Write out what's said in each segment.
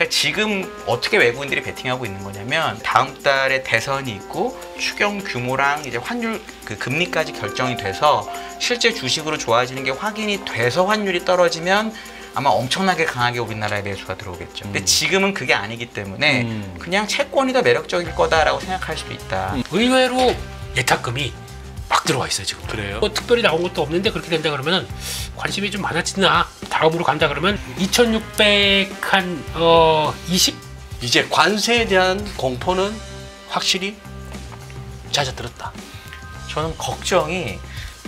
그러니까 지금 어떻게 외국인들이 베팅하고 있는 거냐면 다음 달에 대선이 있고 추경 규모랑 이제 환율 그 금리까지 결정이 돼서 실제 주식으로 좋아지는 게 확인이 돼서 환율이 떨어지면 아마 엄청나게 강하게 우리나라에 매수가 들어오겠죠. 근데 지금은 그게 아니기 때문에 그냥 채권이 더 매력적일 거다라고 생각할 수도 있다. 의외로 예탁금이 막 들어와 있어요 지금. 그래요? 뭐 특별히 나온 것도 없는데 그렇게 된다 그러면은 관심이 좀 많아지나. 다음으로 간다 그러면 2,600 한 20? 이제 관세에 대한 공포는 확실히 잦아들었다. 저는 걱정이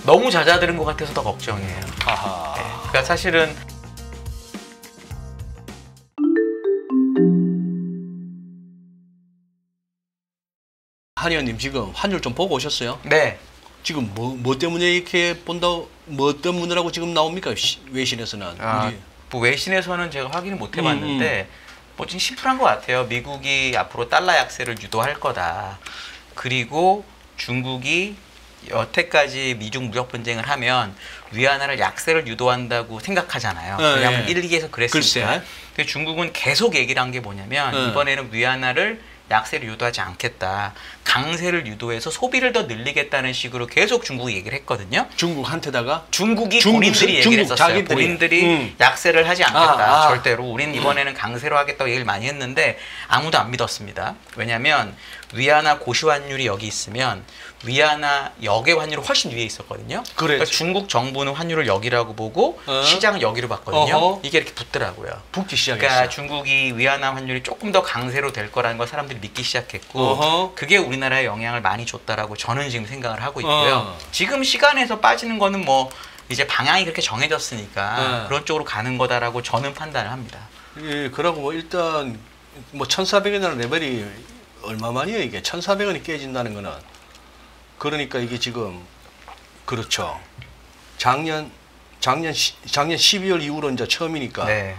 너무 잦아드는 것 같아서 더 걱정이에요. 아하. 네. 그러니까 사실은 한 의원님 지금 환율 좀 보고 오셨어요? 네. 지금 뭐 때문에 이렇게 본다고 뭐 때문이라고 지금 나옵니까? 외신에서는. 뭐 외신에서는 제가 확인을 못 해봤는데 뭐 지금 심플한 것 같아요. 미국이 앞으로 달러 약세를 유도할 거다. 그리고 중국이 여태까지 미중 무역 분쟁을 하면 위안화를 약세를 유도한다고 생각하잖아요. 왜냐하면 1, 2에서 그랬으니까. 근데 중국은 계속 얘기를 한 게 뭐냐면 이번에는 위안화를 약세를 유도하지 않겠다. 강세를 유도해서 소비를 더 늘리겠다는 식으로 계속 중국이 얘기를 했거든요. 중국한테다가? 중국이 본인들이 얘기를 했었어요. 본인들이 약세를 하지 않겠다. 절대로. 우린 이번에는 강세로 하겠다고 얘기를 많이 했는데 아무도 안 믿었습니다. 왜냐하면 위안화 고시환율이 여기 있으면 위안화 역의 환율이 훨씬 위에 있었거든요. 그러니까 중국 정부는 환율을 여기라고 보고 시장은 여기로 봤거든요. 이게 이렇게 붙더라고요. 붙기 시작했어요. 그러니까 중국이 위안화 환율이 조금 더 강세로 될 거라는 걸 사람들이 믿기 시작했고 그게 우리나라에 영향을 많이 줬다라고 저는 지금 생각을 하고 있고요. 지금 시간에서 빠지는 거는 뭐 이제 방향이 그렇게 정해졌으니까 그런 쪽으로 가는 거다라고 저는 판단을 합니다. 예, 그러고 뭐 일단 뭐 1,400원이라는 레벨이 얼마만이에요 이게? 1,400원이 깨진다는 거는. 그러니까 이게 지금 그렇죠. 작년 12월 이후로 이제 처음이니까. 네.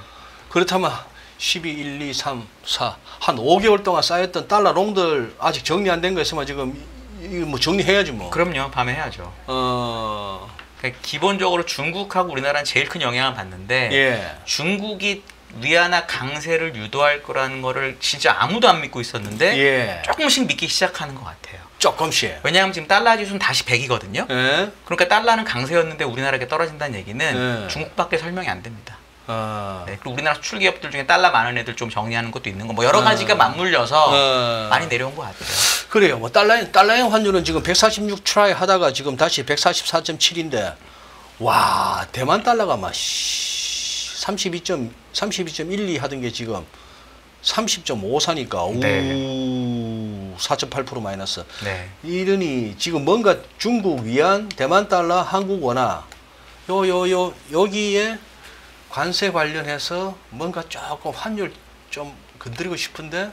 그렇다면 12, 1, 2, 3, 4 한 5개월 동안 쌓였던 달러 롱들 아직 정리 안 된 거 있으면 지금 이거 뭐 정리해야지 뭐. 그럼요. 밤에 해야죠. 그러니까 기본적으로 중국하고 우리나라는 제일 큰 영향을 받는데 중국이 위안화 강세를 유도할 거라는 거를 진짜 아무도 안 믿고 있었는데 조금씩 믿기 시작하는 것 같아요. 조금씩. 왜냐하면 지금 달러 지수는 다시 100이거든요. 그러니까 달러는 강세였는데 우리나라가 떨어진다는 얘기는 중국밖에 설명이 안 됩니다. 네, 그리고 우리나라 수출 기업들 중에 달러 많은 애들 좀 정리하는 것도 있는 거, 뭐 여러 가지가 맞물려서 많이 내려온 것 같아요. 그래요. 뭐 달러의 환율은 지금 146 트라이 하다가 지금 다시 144.7인데, 와 대만 달러가 막 32.12 하던 게 지금 30.54니까 오 4.8% 마이너스. 이러니 지금 뭔가 중국 위안, 대만 달러, 한국 원화 여기에 관세 관련해서 뭔가 조금 환율 좀 건드리고 싶은데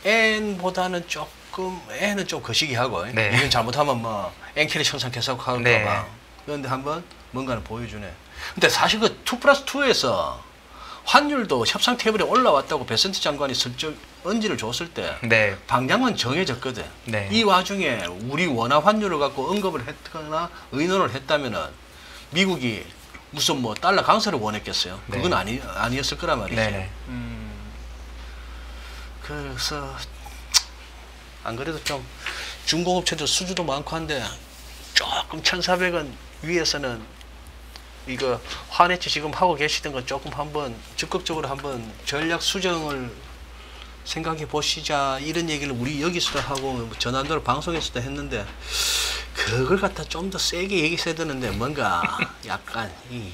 엔보다는 조금 엔은 좀 거시기 하고 이건 잘못하면 뭐 엔캐리 청산 계속 할까 봐. 그런데 한번 뭔가는 보여주네. 근데 사실 그 2+2에서 환율도 협상 테이블에 올라왔다고 베센트 장관이 슬쩍 언지를 줬을 때 방향은 정해졌거든. 이 와중에 우리 원화 환율을 갖고 언급을 했거나 의논을 했다면은 미국이 무슨 뭐 달러 강세를 원했겠어요. 그건 아니었을 거란 말이지. 그래서 안 그래도 좀 중공업체들 수주도 많고 한데 조금 1,400원 위에서는 이거 환해치 지금 하고 계시던 건 조금 한번 적극적으로 한번 전략 수정을 생각해 보시자 이런 얘기를 우리 여기서도 하고 전환도로 방송에서도 했는데 그걸 갖다 좀 더 세게 얘기해야 되는데 뭔가 약간 이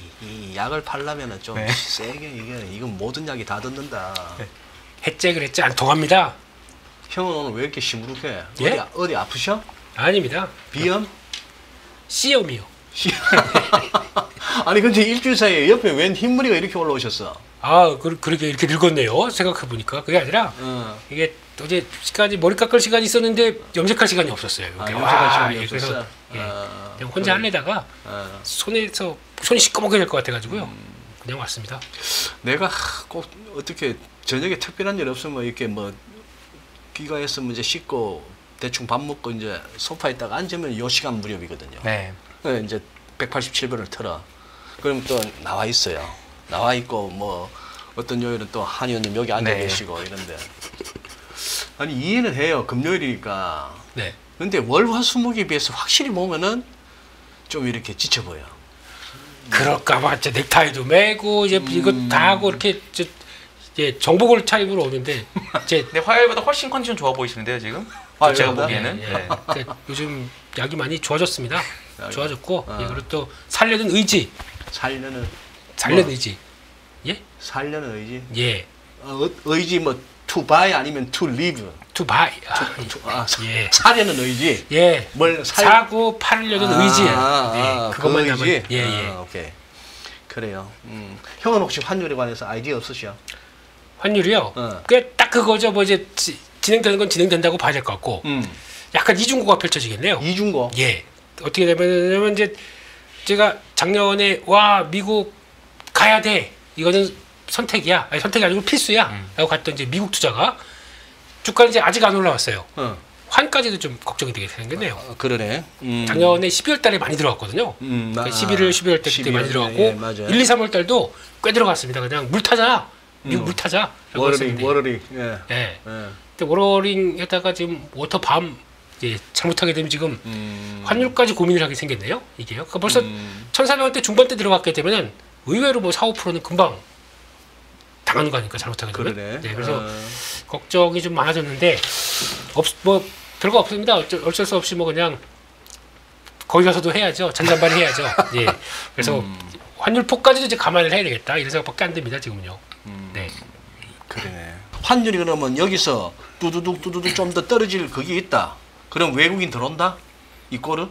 약을 팔려면은 좀 세게 이건 모든 약이 다 듣는다. 했제 그랬지 안 통합니다. 형은 오늘 왜 이렇게 시무룩해? 예? 어디 아프셔? 아닙니다. 비염? C염이요. 아니 근데 일주일 사이에 옆에 웬 흰머리가 이렇게 올라오셨어? 그렇게 이렇게 늙었네요. 생각해 보니까 그게 아니라 이게 어제까지 머리 깎을 시간이 있었는데 염색할 시간이 없었어요. 염색할 시간이 없었어. 그냥 혼자 하려다가 손이 시꺼멓게 될 것 같아가지고요. 그냥 왔습니다. 내가 꼭 어떻게 저녁에 특별한 일 없으면 이렇게 뭐 귀가했으면 이제 씻고 대충 밥 먹고 이제 소파에 딱 앉으면 요 시간 무렵이거든요. 이제 187번을 틀어. 그럼 또 나와 있어요. 나와 있고 뭐 어떤 요일은 또 한의원님 여기 앉아 네. 계시고 이런데 아니 이해는 해요. 금요일이니까. 네. 근데 월화수목에 비해서 확실히 보면은 좀 이렇게 지쳐 보여. 그럴까봐 이제 넥타이도 매고 이제 이거 다 하고 이렇게 이제 정복을 차림으로 오는데 이제 근데 화요일보다 훨씬 컨디션 좋아 보이시는데요 지금? 아, 제가 그런가? 보기에는. 예, 예. 그러니까 요즘 약이 많이 좋아졌습니다. 약이. 좋아졌고 어. 예, 그리고 또 살려는 의지, 살려는 의지. 예? 살려는 의지. 예. 의지 뭐 to buy 아니면 to live. To buy. 예. 사려는 의지. 예. 뭘 사고 팔려는 의지. 예. 그것만 그 하면 의지. 예, 예. 오케이. 그래요. 형은 혹시 환율에 관해서 아이디어 없으셔? 환율이요. 어. 딱 그거죠. 뭐 이제 진행되는 건 진행된다고 봐야 될 것 같고 약간 이중고가 펼쳐지겠네요. 이중고. 예. 어떻게 되냐면 이제 제가 작년에 와 미국 가야 돼. 이거는 선택이야. 아니, 선택이 아니고 필수야. 라고 갔던 이제 미국 투자가 주가는 이제 아직 안 올라왔어요. 환까지도 좀 걱정이 되게 생겼네요. 그러네. 작년에 12월 달에 많이 들어갔거든요. 그러니까 11월, 12월 때 그때 많이 들어갔고 예, 맞아요. 1, 2, 3월 달도 꽤 들어갔습니다. 그냥 물 타자. 미국 물 타자. 워러링. 예. 예. 예. 근데 워러링에다가 지금 워터밤 이제 잘못하게 되면 지금 환율까지 고민을 하게 생겼네요. 이게요. 그러니까 벌써 1,400원대 중반대 들어갔기 때문에 의외로 뭐 4, 5%는 금방 당하는 거 아닙니까? 잘못하게 되면. 그러네. 네, 그래서 걱정이 좀 많아졌는데 뭐 별거 없습니다. 어쩔 수 없이 뭐 그냥 거기 가서도 해야죠. 잔잔바리 해야죠. 예. 그래서 환율 폭까지도 이제 감안을 해야 되겠다. 이런 생각밖에 안 됩니다. 지금요. 네. 그러네. 환율이 그러면 여기서 뚜두둑 좀 더 떨어질 그게 있다. 그럼 외국인 들어온다? 이 꼴은?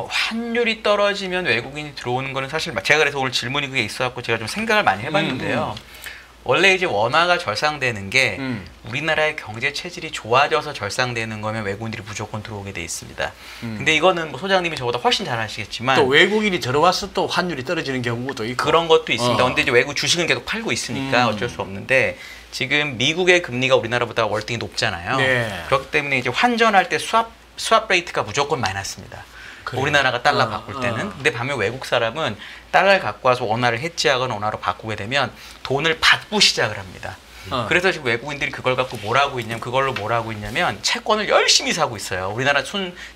환율이 떨어지면 외국인이 들어오는 거는 사실 제가 그래서 오늘 질문이 그게 있어갖고 제가 좀 생각을 많이 해봤는데요. 원래 이제 원화가 절상되는 게 우리나라의 경제 체질이 좋아져서 절상되는 거면 외국인들이 무조건 들어오게 돼 있습니다. 근데 이거는 뭐 소장님이 저보다 훨씬 잘 아시겠지만 또 외국인이 들어와서 또 환율이 떨어지는 경우도 있고 그런 것도 있습니다. 근데 이제 외국 주식은 계속 팔고 있으니까 어쩔 수 없는데 지금 미국의 금리가 우리나라보다 월등히 높잖아요. 네. 그렇기 때문에 이제 환전할 때 수압 레이트가 무조건 마이너스입니다. 그래요? 우리나라가 달러 바꿀 때는. 근데 반면 외국 사람은 달러를 갖고 와서 원화를 해지하거나 원화로 바꾸게 되면 돈을 받고 시작을 합니다. 그래서 지금 외국인들이 그걸 갖고 그걸로 뭘 하고 있냐면 채권을 열심히 사고 있어요. 우리나라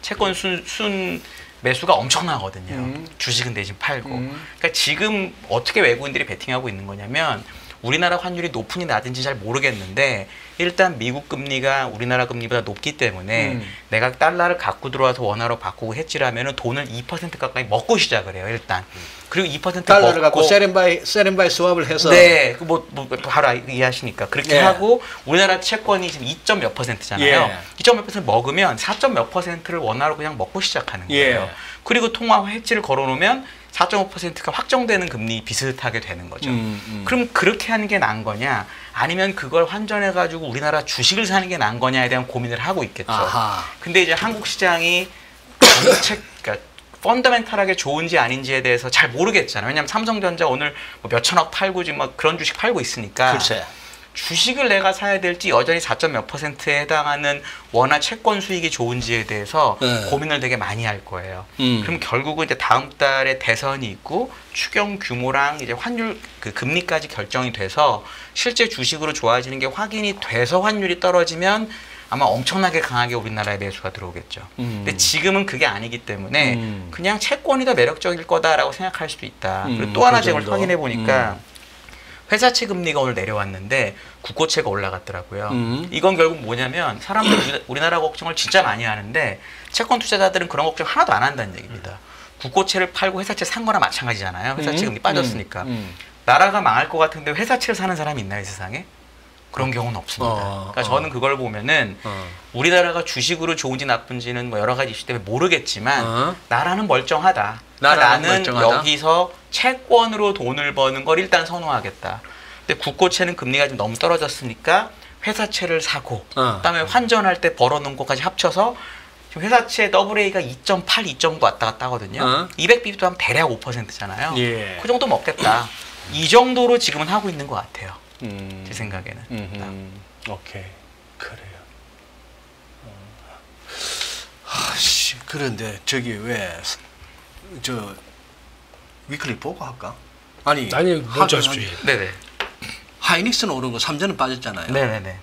채권 순 매수가 엄청나거든요. 주식은 대신 팔고. 그러니까 지금 어떻게 외국인들이 베팅하고 있는 거냐면 우리나라 환율이 높은지 낮은지 잘 모르겠는데 일단 미국 금리가 우리나라 금리보다 높기 때문에 내가 달러를 갖고 들어와서 원화로 바꾸고 해지를 하면은 돈을 2% 가까이 먹고 시작을 해요. 일단. 그리고 2% 달러를 먹고 갖고 세렌바이 스왑을 해서 네, 뭐 바로 이해하시니까 그렇게 예. 하고 우리나라 채권이 지금 2점 몇 %잖아요. 예. 2점 몇 % 먹으면 4점 몇 %를 원화로 그냥 먹고 시작하는 거예요. 예. 그리고 통화 해지를 걸어놓으면 4.5%가 확정되는 금리 비슷하게 되는 거죠. 그럼 그렇게 하는 게 나은 거냐 아니면 그걸 환전해가지고 우리나라 주식을 사는 게 나은 거냐에 대한 고민을 하고 있겠죠. 아하. 근데 이제 한국 시장이 그러니까 펀더멘탈하게 좋은지 아닌지에 대해서 잘 모르겠잖아요. 왜냐하면 삼성전자 오늘 뭐 몇천억 팔고 지금 막 그런 주식 팔고 있으니까 글쎄. 주식을 내가 사야 될지 여전히 4점 몇 %에 해당하는 원화 채권 수익이 좋은지에 대해서 네. 고민을 되게 많이 할 거예요. 그럼 결국은 이제 다음 달에 대선이 있고 추경 규모랑 이제 환율 그 금리까지 결정이 돼서 실제 주식으로 좋아지는 게 확인이 돼서 환율이 떨어지면 아마 엄청나게 강하게 우리나라에 매수가 들어오겠죠. 근데 지금은 그게 아니기 때문에 그냥 채권이 더 매력적일 거다라고 생각할 수도 있다. 그리고 또 하나 제가 확인해 보니까 회사채 금리가 오늘 내려왔는데 국고채가 올라갔더라고요. 이건 결국 뭐냐면 사람들 우리나라 걱정을 진짜 많이 하는데 채권 투자자들은 그런 걱정 하나도 안 한다는 얘기입니다. 국고채를 팔고 회사채 산 거나 마찬가지잖아요. 회사채 금리 빠졌으니까. 나라가 망할 것 같은데 회사채를 사는 사람이 있나요, 이 세상에? 그런 경우는 없습니다. 그러니까 저는 그걸 보면은 우리나라가 주식으로 좋은지 나쁜지는 뭐 여러 가지 이슈 때문에 모르겠지만 나라는 멀쩡하다. 그러니까 나는 멀쩡하다? 여기서 채권으로 돈을 버는 걸 일단 선호하겠다. 근데 국고채는 금리가 좀 너무 떨어졌으니까 회사채를 사고 그다음에 환전할 때 벌어놓은 것까지 합쳐서 지금 회사채 WA가 2.8, 2.9 왔다 갔다 하거든요. 200bp도 하면 대략 5%잖아요. 예. 그 정도 먹겠다. 이 정도로 지금은 하고 있는 것 같아요. 제 생각에는. 오케이. 그래요. 아씨, 그런데 저기 왜 저 위클리 보고 할까? 아니 먼저 하십시오. 네네. 하이닉스는 오른 거 삼전은 빠졌잖아요. 네네네.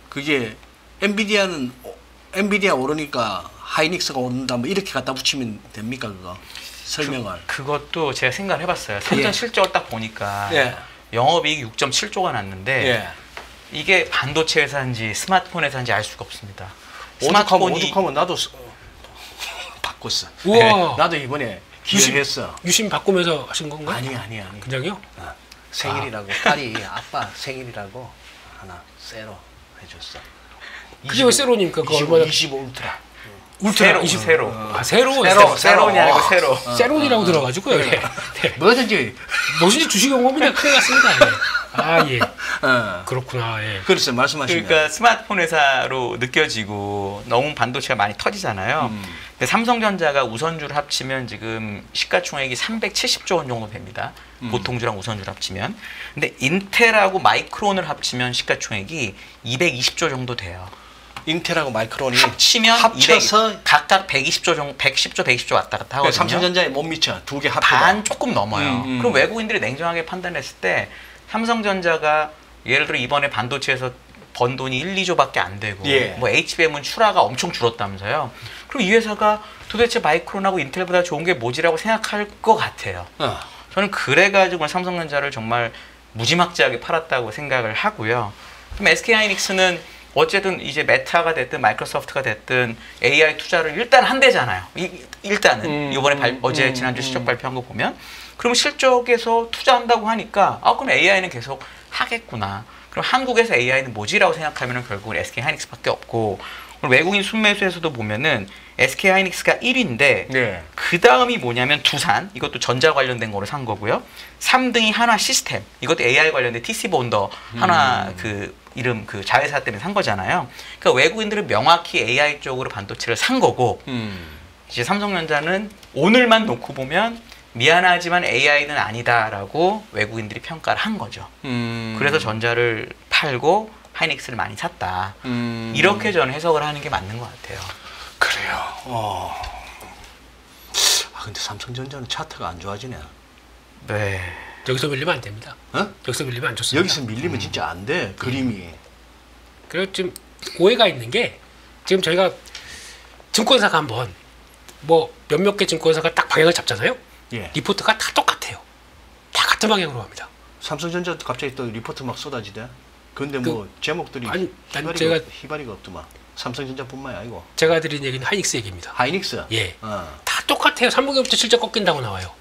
그게 엔비디아 오르니까 하이닉스가 오른다 뭐 이렇게 갖다 붙이면 됩니까 그거 설명을? 그것도 제가 생각을 해봤어요. 삼전 예. 실적을 딱 보니까 예. 영업이익 6.7조가 났는데 예. 이게 반도체 회사인지 스마트폰 회사인지 알 수가 없습니다. 오죽하면 나도 바꿨어. 우와. 네, 나도 이번에 기획했어. 유심 바꾸면서 하신 건가요? 아니. 그냥요? 생일이라고 딸이 아빠 생일이라고 하나 새로 해줬어. 그게 왜 세로입니까? 그거 얼마나 25 울트라. 울트라 세로. 세론이 아니고 세로. 세론이라고 들어가지고요. 예. 네. 뭐든지 뭐든지 주식 경험이나 큰일 났습니다. 예. 아 예. 그렇구나. 예. 그래서 말씀하시면 그러니까 스마트폰 회사로 느껴지고 너무 반도체가 많이 터지잖아요. 근데 삼성전자가 우선주를 합치면 지금 시가총액이 370조 원 정도 됩니다. 보통주랑 우선주를 합치면. 근데 인텔하고 마이크론을 합치면 시가총액이 220조 정도 돼요. 인텔하고 마이크론이 합치면 합쳐서 200, 각각 120조 정도, 110조 왔다 갔다 하거든요. 삼성전자에 못 미쳐. 두 개 합쳐도. 반 조금 넘어요. 음. 그럼 외국인들이 냉정하게 판단했을 때 삼성전자가 예를 들어 이번에 반도체에서 번 돈이 1, 2조밖에 안 되고 예. 뭐 HBM은 출하가 엄청 줄었다면서요. 그럼 이 회사가 도대체 마이크론하고 인텔보다 좋은 게 뭐지라고 생각할 것 같아요. 저는 그래가지고 삼성전자를 정말 무지막지하게 팔았다고 생각을 하고요. 그럼 SK하이닉스는 어쨌든 이제 메타가 됐든 마이크로소프트가 됐든 AI 투자를 일단 한대잖아요. 일단은 이번에 어제 지난주 실적 발표한 거 보면 그럼 실적에서 투자한다고 하니까 그럼 AI는 계속 하겠구나. 그럼 한국에서 AI는 뭐지라고 생각하면 결국은 SK하이닉스밖에 없고 외국인 순매수에서도 보면은 SK하이닉스가 1위인데 네. 그 다음이 뭐냐면 두산 이것도 전자 관련된 거로 산 거고요. 3등이 하나 시스템 이것도 AI 관련된 TC본더 하나 그 이름 그 자회사 때문에 산 거잖아요. 그러니까 외국인들은 명확히 AI 쪽으로 반도체를 산 거고 이제 삼성전자는 오늘만 놓고 보면 미안하지만 AI는 아니다라고 외국인들이 평가를 한 거죠. 그래서 전자를 팔고 하이닉스를 많이 샀다. 이렇게 저는 해석을 하는 게 맞는 것 같아요. 그래요. 근데 삼성전자는 차트가 안 좋아지네. 네. 여기서 밀리면 안 됩니다. 여기서 밀리면 안 좋습니다. 여기서 밀리면 진짜 안 돼. 그림이. 그리고 좀 오해가 있는 게 지금 저희가 증권사가 한번 뭐 몇몇 개 증권사가 딱 방향을 잡잖아요. 예. 리포트가 다 똑같아요. 다 같은 방향으로 갑니다. 삼성전자도 갑자기 또 리포트 막 쏟아지대. 근데 뭐 제목들이 아니, 난 희발이가 없더만. 삼성전자뿐만이 아니고. 제가 드린 얘기는 하이닉스 얘기입니다. 하이닉스. 예. 다 똑같아요. 3분기부터 실적 꺾인다고 나와요.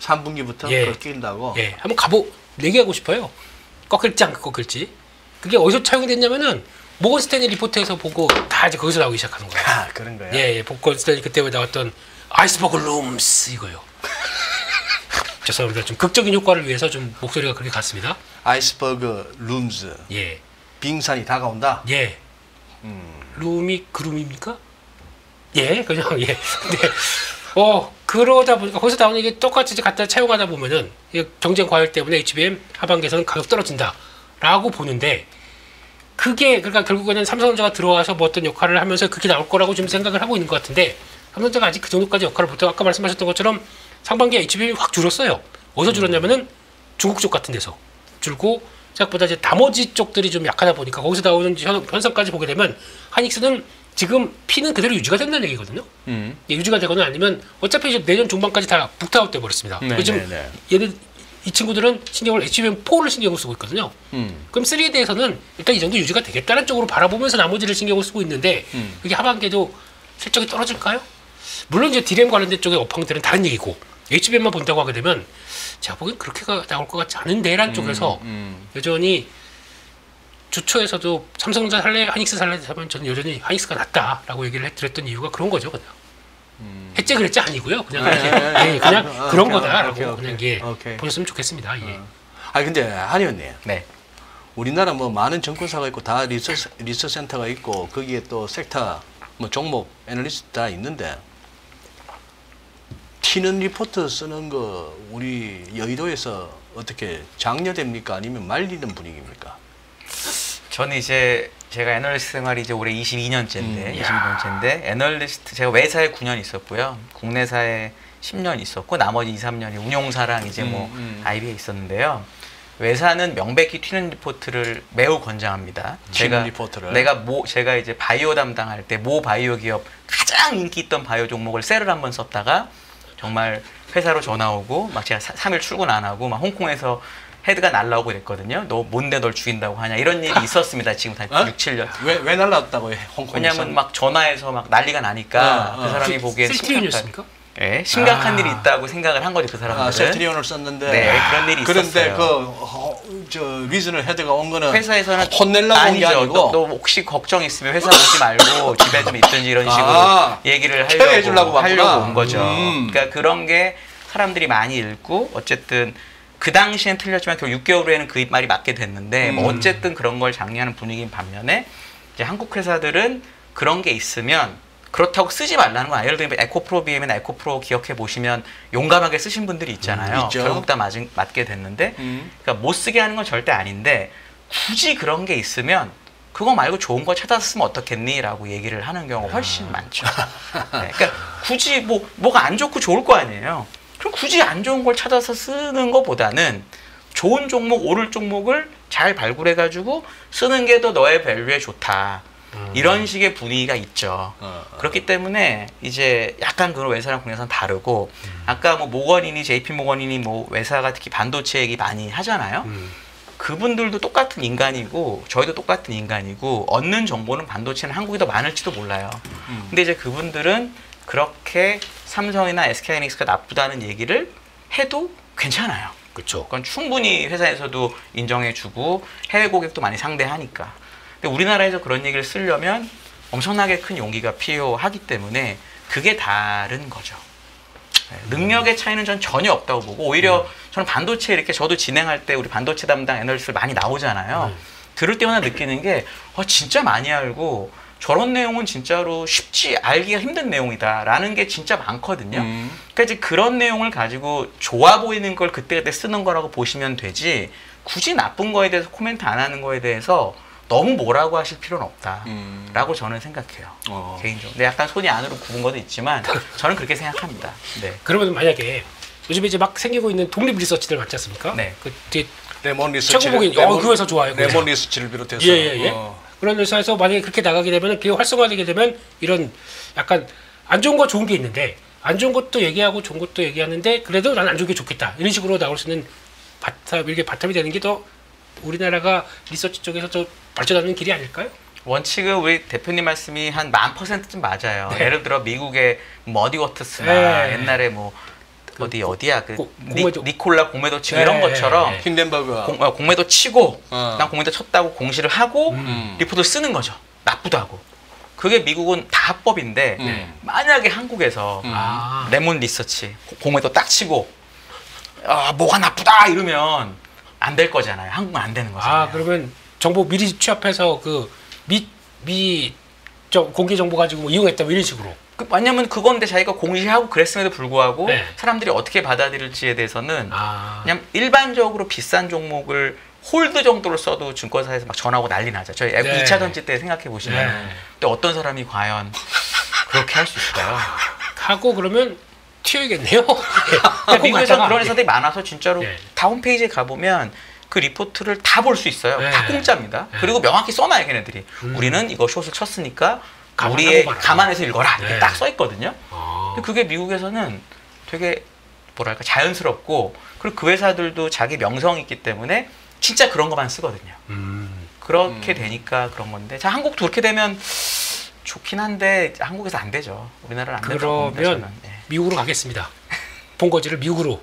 3분기부터 예. 꺾인다고. 예. 한번 얘기하고 싶어요. 꺾일지 안 꺾일지. 그게 어디서 차용이 됐냐면은 모건 스탠리 리포트에서 보고 다 이제 거기서 나오기 시작하는 거예요. 그런 거야. 예. 모건 스탠리 그때 나왔던 아이스버그 룸스 이거요. 죄송합니다. 좀 극적인 효과를 위해서 좀 목소리가 그렇게 갔습니다. 아이스버그 룸즈. 예. 빙산이 다가온다. 예. 룸이 그룸입니까? 예, 그냥 예. 근데 그러다 보니까 거기서 나오는 게 똑같이 갖다 차용하다 보면은 경쟁 과열 때문에 HBM 하반기에서는 가격 떨어진다라고 보는데 그게 그러니까 결국에는 삼성전자가 들어와서 뭐 어떤 역할을 하면서 그렇게 나올 거라고 좀 생각을 하고 있는 것 같은데 삼성전자가 아직 그 정도까지 역할을 못하고 아까 말씀하셨던 것처럼 상반기에 HBM이 확 줄었어요. 어디서 줄었냐면은 중국 쪽 같은 데서 줄고 생각보다 이제 나머지 쪽들이 좀 약하다 보니까 거기서 나오는 현상까지 보게 되면 하이닉스는 지금 피는 그대로 유지가 된다는 얘기거든요. 유지가 되거나 아니면 어차피 이제 내년 중반까지 다 북타웃 돼 버렸습니다. 요즘 얘들 이 친구들은 신경을 HBM4를 신경을 쓰고 있거든요. 그럼 3에 대해서는 일단 이 정도 유지가 되겠다는 쪽으로 바라보면서 나머지를 신경을 쓰고 있는데 이게 하반기에도 실적이 떨어질까요? 물론 이제 디램 관련된 쪽의 업황들은 다른 얘기고 HBM만 본다고 하게 되면 제가 보기엔 그렇게 나올 것 같지 않은데라는 쪽에서 여전히 주초에서도 삼성전자 살래, 하이닉스 살래 하면 저는 여전히 하이닉스가 낫다라고 얘기를 드렸던 이유가 그런 거죠, 그냥. 했지 그랬지 아니고요, 그냥 그냥 그런 거다라고 그냥 보셨으면 좋겠습니다. 예. 근데 한 의원님, 네. 우리나라 뭐 많은 정권사가 있고 다 리서치 센터가 있고 거기에 또 섹터 뭐 종목 애널리스트 다 있는데 튀는 리포트 쓰는 거 우리 여의도에서 어떻게 장려됩니까? 아니면 말리는 분위기입니까? 저는 이제 제가 애널리스트 생활이 이제 올해 22년째인데 애널리스트 제가 외사에 9년 있었고요. 국내사에 10년 있었고 나머지 2, 3년이 운용사랑 이제 뭐 IB에 있었는데요. 외사는 명백히 튀는 리포트를 매우 권장합니다. 리포트를. 제가 이제 바이오 담당할 때 모 바이오 기업 가장 인기 있던 바이오 종목을 셀을 한번 썼다가 정말 회사로 전화 오고 막 제가 3일 출근 안 하고 막 홍콩에서 헤드가 날라오고 그랬거든요. 너 뭔데 널 죽인다고 하냐 이런 일이 있었습니다. 지금 한 6, 7년. 왜 날라왔다고 해? 홍콩에서? 왜냐면 막 전화해서 막 난리가 나니까 그 사람이 보기엔 심각한 일이 있다고 생각을 한 거죠. 그 사람들은. 셀트리온을 썼는데. 네, 그런 일이 있었어요. 그런데 리즈널 헤드가 온 거는 회사에서는 혼내려고 온 게 아니고. 너 혹시 걱정 있으면 회사 오지 말고 집에 좀 있든지 이런 식으로 얘기를 하려고 온 거죠. 그러니까 그런 게 사람들이 많이 읽고 어쨌든 그 당시엔 틀렸지만 결국 6개월 후에는 그 말이 맞게 됐는데 뭐 어쨌든 그런 걸 장려하는 분위기인 반면에 이제 한국 회사들은 그런 게 있으면 그렇다고 쓰지 말라는 거야. 예를 들면 에코프로 BM이나 에코프로 기억해 보시면 용감하게 쓰신 분들이 있잖아요. 결국 다 맞게 됐는데 그러니까 못 쓰게 하는 건 절대 아닌데 굳이 그런 게 있으면 그거 말고 좋은 거 찾아서 쓰면 어떻겠니? 라고 얘기를 하는 경우가 훨씬 많죠. 네, 그러니까 굳이 뭐가 안 좋고 좋을 거 아니에요. 그럼 굳이 안 좋은 걸 찾아서 쓰는 것보다는 좋은 종목, 오를 종목을 잘 발굴해가지고 쓰는 게 더 너의 밸류에 좋다. 이런 식의 분위기가 있죠. 그렇기 때문에 이제 약간 그런 외사랑 국내사는 다르고 아까 뭐 모건이니 JP 모건이니 뭐 외사가 특히 반도체 얘기 많이 하잖아요. 그분들도 똑같은 인간이고 저희도 똑같은 인간이고 얻는 정보는 반도체는 한국이 더 많을지도 몰라요. 근데 이제 그분들은 그렇게 삼성이나 SK하이닉스가 나쁘다는 얘기를 해도 괜찮아요. 그렇죠. 그건 충분히 회사에서도 인정해주고 해외 고객도 많이 상대하니까. 근데 우리나라에서 그런 얘기를 쓰려면 엄청나게 큰 용기가 필요하기 때문에 그게 다른 거죠. 능력의 차이는 전 전혀 없다고 보고 오히려 저는 반도체 이렇게 저도 진행할 때 우리 반도체 담당 애널리스트 많이 나오잖아요. 들을 때마다 느끼는 게 진짜 많이 알고 저런 내용은 진짜로 쉽지 알기가 힘든 내용이다라는 게 진짜 많거든요. 그러니까 이제 그런 내용을 가지고 좋아 보이는 걸 그때그때 쓰는 거라고 보시면 되지 굳이 나쁜 거에 대해서 코멘트 안 하는 거에 대해서 너무 뭐라고 하실 필요는 없다라고 저는 생각해요. 개인적으로. 근데 약간 손이 안으로 굽은 것도 있지만 저는 그렇게 생각합니다. 네. 그러면 만약에 요즘에 이제 막 생기고 있는 독립 리서치들 맞지 않습니까? 네. 그 뒤에 레몬 리서치. 최고봉인 그 회사 좋아요. 레몬 리서치를 비롯해서. 예. 그런 회사에서 만약에 그렇게 나가게 되면 그게 활성화되게 되면 이런 약간 안 좋은 거 좋은 게 있는데 안 좋은 것도 얘기하고 좋은 것도 얘기하는데 그래도 난 안 좋은 게 좋겠다. 이런 식으로 나올 수 있는 이렇게 바탕이 되는 게 더 우리나라가 리서치 쪽에서 더 발전하는 길이 아닐까요? 원칙은 우리 대표님 말씀이 한 10,000%쯤 맞아요. 네. 예를 들어 미국의 머디워터스나 네. 옛날에 뭐 어디야 공매도. 니콜라 공매도 치고 이런 것처럼 힌덴버그 공매도 치고 난 공매도 쳤다고 공시를 하고 리포트를 쓰는 거죠. 나쁘다고. 그게 미국은 다 합법인데 만약에 한국에서 레몬 리서치 공매도 딱 치고 뭐가 나쁘다 이러면 안 될 거잖아요. 한국은 안 되는 거잖아요. 그러면 정보 미리 취합해서 그 공개 정보 가지고 뭐 이용했다 뭐 이런 식으로. 왜냐면 그건데 자기가 공시하고 그랬음에도 불구하고 사람들이 어떻게 받아들일지에 대해서는 그냥 일반적으로 비싼 종목을 홀드 정도로 써도 증권사에서 막 전화하고 난리 나죠. 저희 2차 전지 때 생각해 보시면 근데 어떤 사람이 과연 그렇게 할 수 있을까요? 하고 그러면 튀어야겠네요. 미국에서 그런 회사들이 많아서 진짜로 다 홈페이지에 가보면 그 리포트를 다 볼 수 있어요. 다 공짜입니다. 그리고 명확히 써놔요, 걔네들이. 우리는 이거 숏을 쳤으니까 우리의 감안해서 읽어라. 이렇게 딱 써있거든요. 근데 그게 미국에서는 되게 뭐랄까 자연스럽고 그리고 그 회사들도 자기 명성이 있기 때문에 진짜 그런 것만 쓰거든요. 그렇게 되니까 그런 건데 자 한국도 그렇게 되면 좋긴 한데 한국에서 안 되죠. 우리나라는 안 되죠. 그러면 미국으로 가겠습니다. 본거지를 미국으로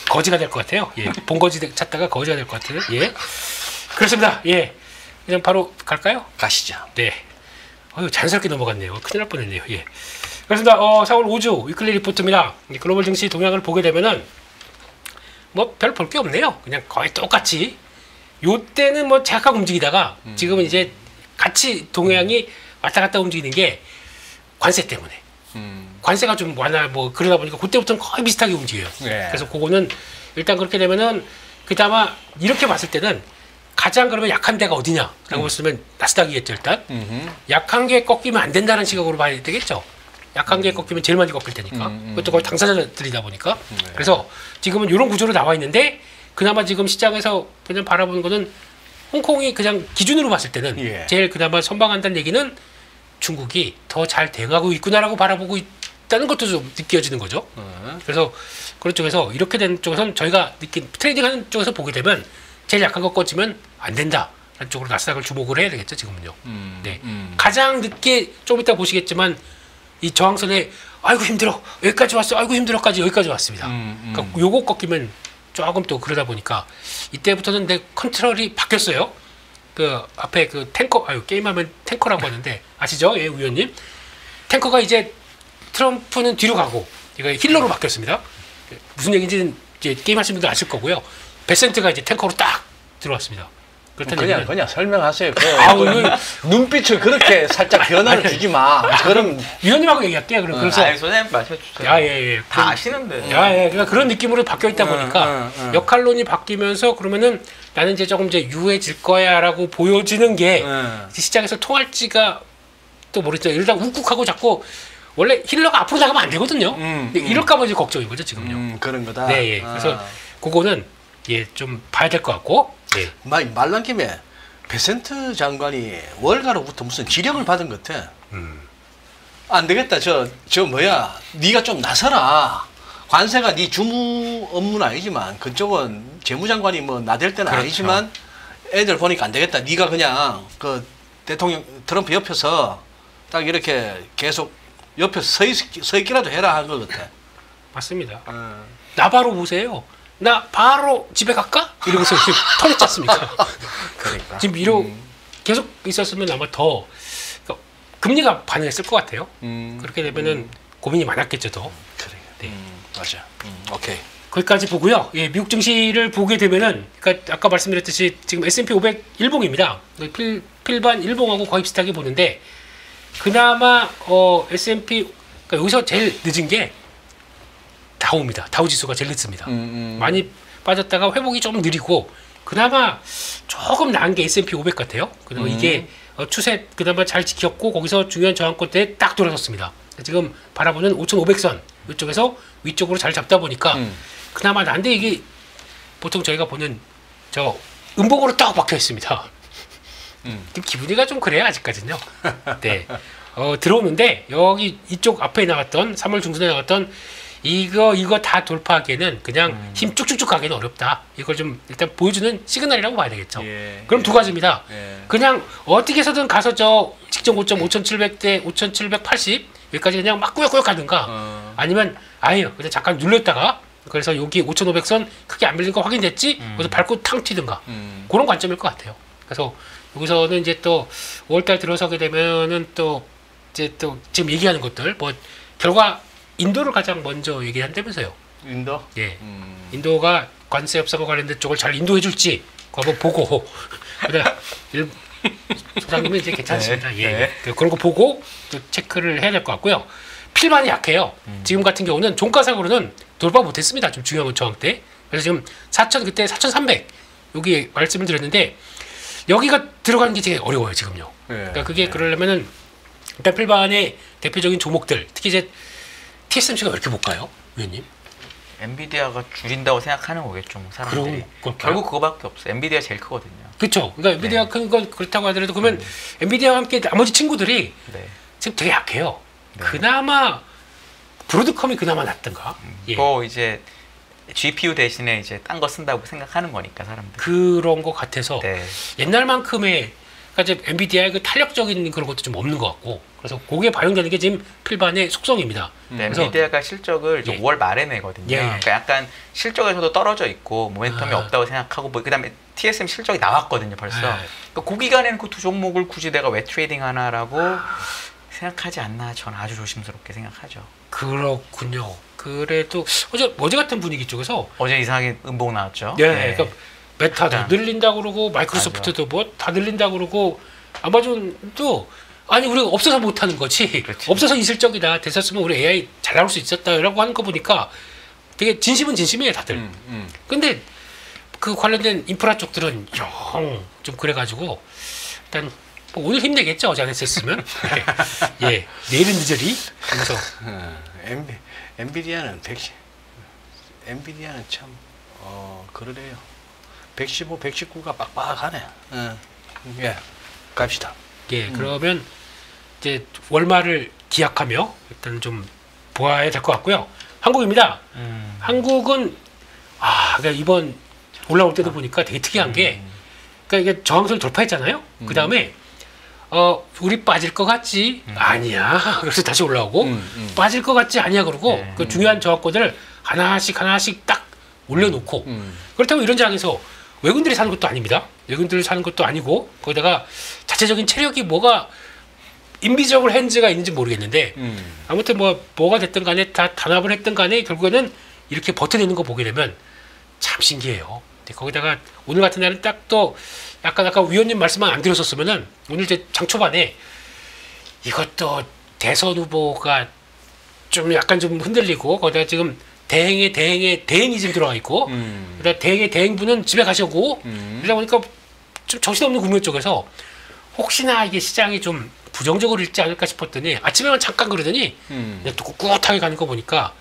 거지가 될 것 같아요. 본거지 찾다가 거지가 될 것 같아요. 그렇습니다. 그냥 바로 갈까요? 가시죠. 네. 자연스럽게 넘어갔네요. 큰일 날 뻔했네요. 그렇습니다. 4월 5주 위클리 리포트입니다. 글로벌 증시 동향을 보게 되면은 뭐 별 볼 게 없네요. 그냥 거의 똑같이. 요때는 뭐 제각각 움직이다가 지금은 이제 같이 동향이 왔다 갔다 움직이는 게 관세 때문에. 관세가 좀 완화 그러다 보니까 그때부터는 거의 비슷하게 움직여요. 그래서 그거는 일단 그렇게 되면은 그나마 이렇게 봤을 때는 가장 그러면 약한 데가 어디냐라고 봤으면 나스닥이겠죠 일단. 약한 게 꺾이면 안 된다는 시각으로 봐야 되겠죠. 약한 게 꺾이면 제일 많이 꺾일 테니까. 그것도 거의 당사자들이다 보니까. 그래서 지금은 이런 구조로 나와 있는데 그나마 지금 시장에서 그냥 바라보는 거는 홍콩이 그냥 기준으로 봤을 때는 예. 제일 그나마 선방한다는 얘기는 중국이 더 잘 대응하고 있구나라고 바라보고 있다는 것도 좀 느껴지는 거죠. 그래서 그런 쪽에서 이렇게 된 쪽에서는 저희가 느낀 트레이딩하는 쪽에서 보게 되면 제일 약한 것 꺼지면 안 된다. 라는 쪽으로 나스닥을 주목을 해야 되겠죠 지금은요. 네. 가장 늦게 좀 이따 보시겠지만 이 저항선에 아이고 힘들어 여기까지 왔어 아이고 힘들어까지 여기까지 왔습니다. 그러니까 요거 꺾이면 조금 또 그러다 보니까 이때부터는 내 컨트롤이 바뀌었어요. 그 앞에 그 탱커 게임하면 탱커라고 하는데 아시죠? 예, 위원님. 탱커가 이제 트럼프는 뒤로 가고 이거 힐러로 바뀌었습니다. 무슨 얘기인지는 이제 게임하시는 분들 아실 거고요. 베센트가 이제 탱커로 딱 들어왔습니다. 그냥 설명하세요. 그 눈빛을 그렇게 살짝 변화를 주지 마. 그럼 위원님하고 얘기할게요. 그래서 선생님 말해주세요. 예. 다 아시는데. 그러니까 그런 느낌으로 바뀌어 있다 보니까 역할론이 바뀌면서 그러면은 나는 이제 조금 이제 유해질 거야라고 보여지는 게 시장에서 통할지가 또 모르겠어요. 이러다 욱욱하고 자꾸 원래 힐러가 앞으로 나가면 안 되거든요. 근데 이럴까봐 이제 걱정인 거죠 지금요. 그런 거다. 네, 예. 그래서 그거는 좀 봐야 될 것 같고. 예. 말난 김에 베센트 장관이 월가로부터 무슨 지령을 받은 것 같아. 안 되겠다. 저 뭐야? 네가 좀 나서라. 관세가 네 주무 업무는 아니지만 그쪽은 재무장관이 뭐 나댈 때는 그렇죠. 아니지만 애들 보니까 안 되겠다. 네가 그냥 그 대통령 트럼프 옆에서 딱 이렇게 계속 옆에서 서 있기라도 해라 한 것 같아. 맞습니다. 나 바로 보세요. 나 바로 집에 갈까? 이러면서 지금 털었지 않습니까? 그러니까. 지금 이러 계속 있었으면 아마 더 그러니까 금리가 반응했을 것 같아요. 그렇게 되면은 고민이 많았겠죠, 더. 그래. 네. 맞아. 오케이. 거기까지 보고요. 예, 미국 증시를 보게 되면은 그러니까 아까 말씀드렸듯이 지금 S&P 500 일봉입니다. 필반 일봉하고 거의 비슷하게 보는데 그나마 S&P 그러니까 여기서 제일 늦은 게 다우입니다. 다우 지수가 제일 늦습니다. 많이 빠졌다가 회복이 좀 느리고 그나마 조금 나은 게 S&P 500 같아요. 그나마 이게 추세 그나마 잘 지켰고 거기서 중요한 저항권대에 딱 돌아섰습니다. 지금 바라보는 5,500선 이쪽에서 위쪽으로 잘 잡다 보니까 그나마 난데 이게 보통 저희가 보는 저 음봉으로 딱 박혀 있습니다. 좀 기분이가 좀 그래요 아직까지는요. 네. 들어오는데 여기 이쪽 앞에 나왔던 3월 중순에 나왔던 이거 다 돌파하기에는 그냥 힘 쭉쭉쭉 가기는 어렵다. 이걸 좀 일단 보여주는 시그널이라고 봐야 되겠죠. 그럼 두 가지입니다. 그냥 어떻게 해서든 가서 저 직전 고점 5,700대 5,780 여기까지 그냥 막 꾸역꾸역 가든가 아니면 아예 그냥 잠깐 눌렸다가 그래서 여기 5,500선 크게 안 밀린 거 확인됐지? 그래서 밟고 탕 튀든가 그런 관점일 것 같아요. 그래서 여기서는 이제 또 5월달 들어서게 되면은 또 이제 또 지금 얘기하는 것들 뭐 결과 인도를 가장 먼저 얘기한다면서요. 인도? 예. 인도가 관세 협상과 관련된 쪽을 잘 인도해줄지 그거 한번 보고 소장님은 이제 괜찮습니다. 네, 예. 네. 그런 거 보고 또 체크를 해야 될 것 같고요. 필반이 약해요. 지금 같은 경우는 종가상으로는 돌파 못했습니다. 좀 중요한 저항 때. 그래서 지금 4,000 그때 4,300 여기 말씀을 드렸는데 여기가 들어가는 게 되게 어려워요 지금요. 그러니까 그게 그러려면은 일단 필반의 대표적인 종목들 특히 이제 TSMC가 왜 이렇게 못 가요, 위원님? 엔비디아가 줄인다고 생각하는 거겠죠, 뭐 사람들이. 그럼 결국 그거밖에 없어. 엔비디아 제일 크거든요. 그렇죠. 그러니까 엔비디아 큰 건 그렇다고 하더라도 그러면 엔비디아와 함께 나머지 친구들이 지금 되게 약해요. 그나마 브로드컴이 그나마 낫던가. 또 이제 GPU 대신에 이제 딴 거 쓴다고 생각하는 거니까 사람들. 그런 거 같아서 옛날만큼의 그러니까 이제 엔비디아의 그 탄력적인 그런 것도 좀 없는 것 같고 그래서 그게 반영되는 게 지금 필반의 속성입니다. 엔비디아가 실적을 이제 5월 말에 내거든요. 그러니까 약간 실적에서도 떨어져 있고 모멘텀이 없다고 생각하고 뭐 그다음에 TSM 실적이 나왔거든요 벌써. 그러니까 그 기간에는 그 두 종목을 굳이 내가 왜 트레이딩 하나라고 생각하지 않나 저는 아주 조심스럽게 생각하죠. 그렇군요. 그래도 어제 같은 분위기 쪽에서 어제 이상하게 음봉 나왔죠. 그러니까 메타도 늘린다고 그러고 마이크로소프트도 뭐 다 늘린다고 그러고 아마존도 아니 우리가 없어서 못하는 거지 없어서 이 실적이다 됐었으면 우리 AI 잘 나올 수 있었다라고 하는 거 보니까 되게 진심은 진심이에요 다들. 근데 그 관련된 인프라 쪽들은 영 좀 그래가지고 일단 뭐 오늘 힘내겠죠 어제 안 했었으면. 예 내일은 늦으리 하면서 엔비디아는 참 그러네요. 115, 119가 빡빡하네. 예, 갑시다. 예, 그러면 이제 월말을 기약하며 일단 좀 보아야 될 것 같고요. 한국입니다. 한국은 그러니까 이번 올라올 때도 보니까 되게 특이한 게, 그러니까 이게 저항선을 돌파했잖아요. 그 다음에 우리 빠질 것 같지? 아니야. 그래서 다시 올라오고 빠질 것 같지? 아니야. 그러고 그 중요한 저항권을 하나씩 딱 올려놓고 그렇다고 이런 장에서 외국인들이 사는 것도 아닙니다. 외국인들이 사는 것도 아니고 거기다가 자체적인 체력이 뭐가 인비저블 핸즈가 있는지 모르겠는데 아무튼 뭐가 됐든 간에 다 단합을 했든 간에 결국에는 이렇게 버텨내는 거 보게 되면 참 신기해요. 거기다가 오늘 같은 날은 딱 또 약간 아까 위원님 말씀만 안 드렸었으면은 오늘 이제 장 초반에 이것도 대선 후보가 좀 약간 좀 흔들리고 거기다가 지금 대행에 대행이 지금 들어가 있고 그다음 대행의 대행분은 집에 가셔고 그러다 보니까 좀 정신없는 국면 쪽에서 혹시나 이게 시장이 좀 부정적으로 읽지 않을까 싶었더니 아침에만 잠깐 그러더니 그냥 또 꿋꿋하게 가는 거 보니까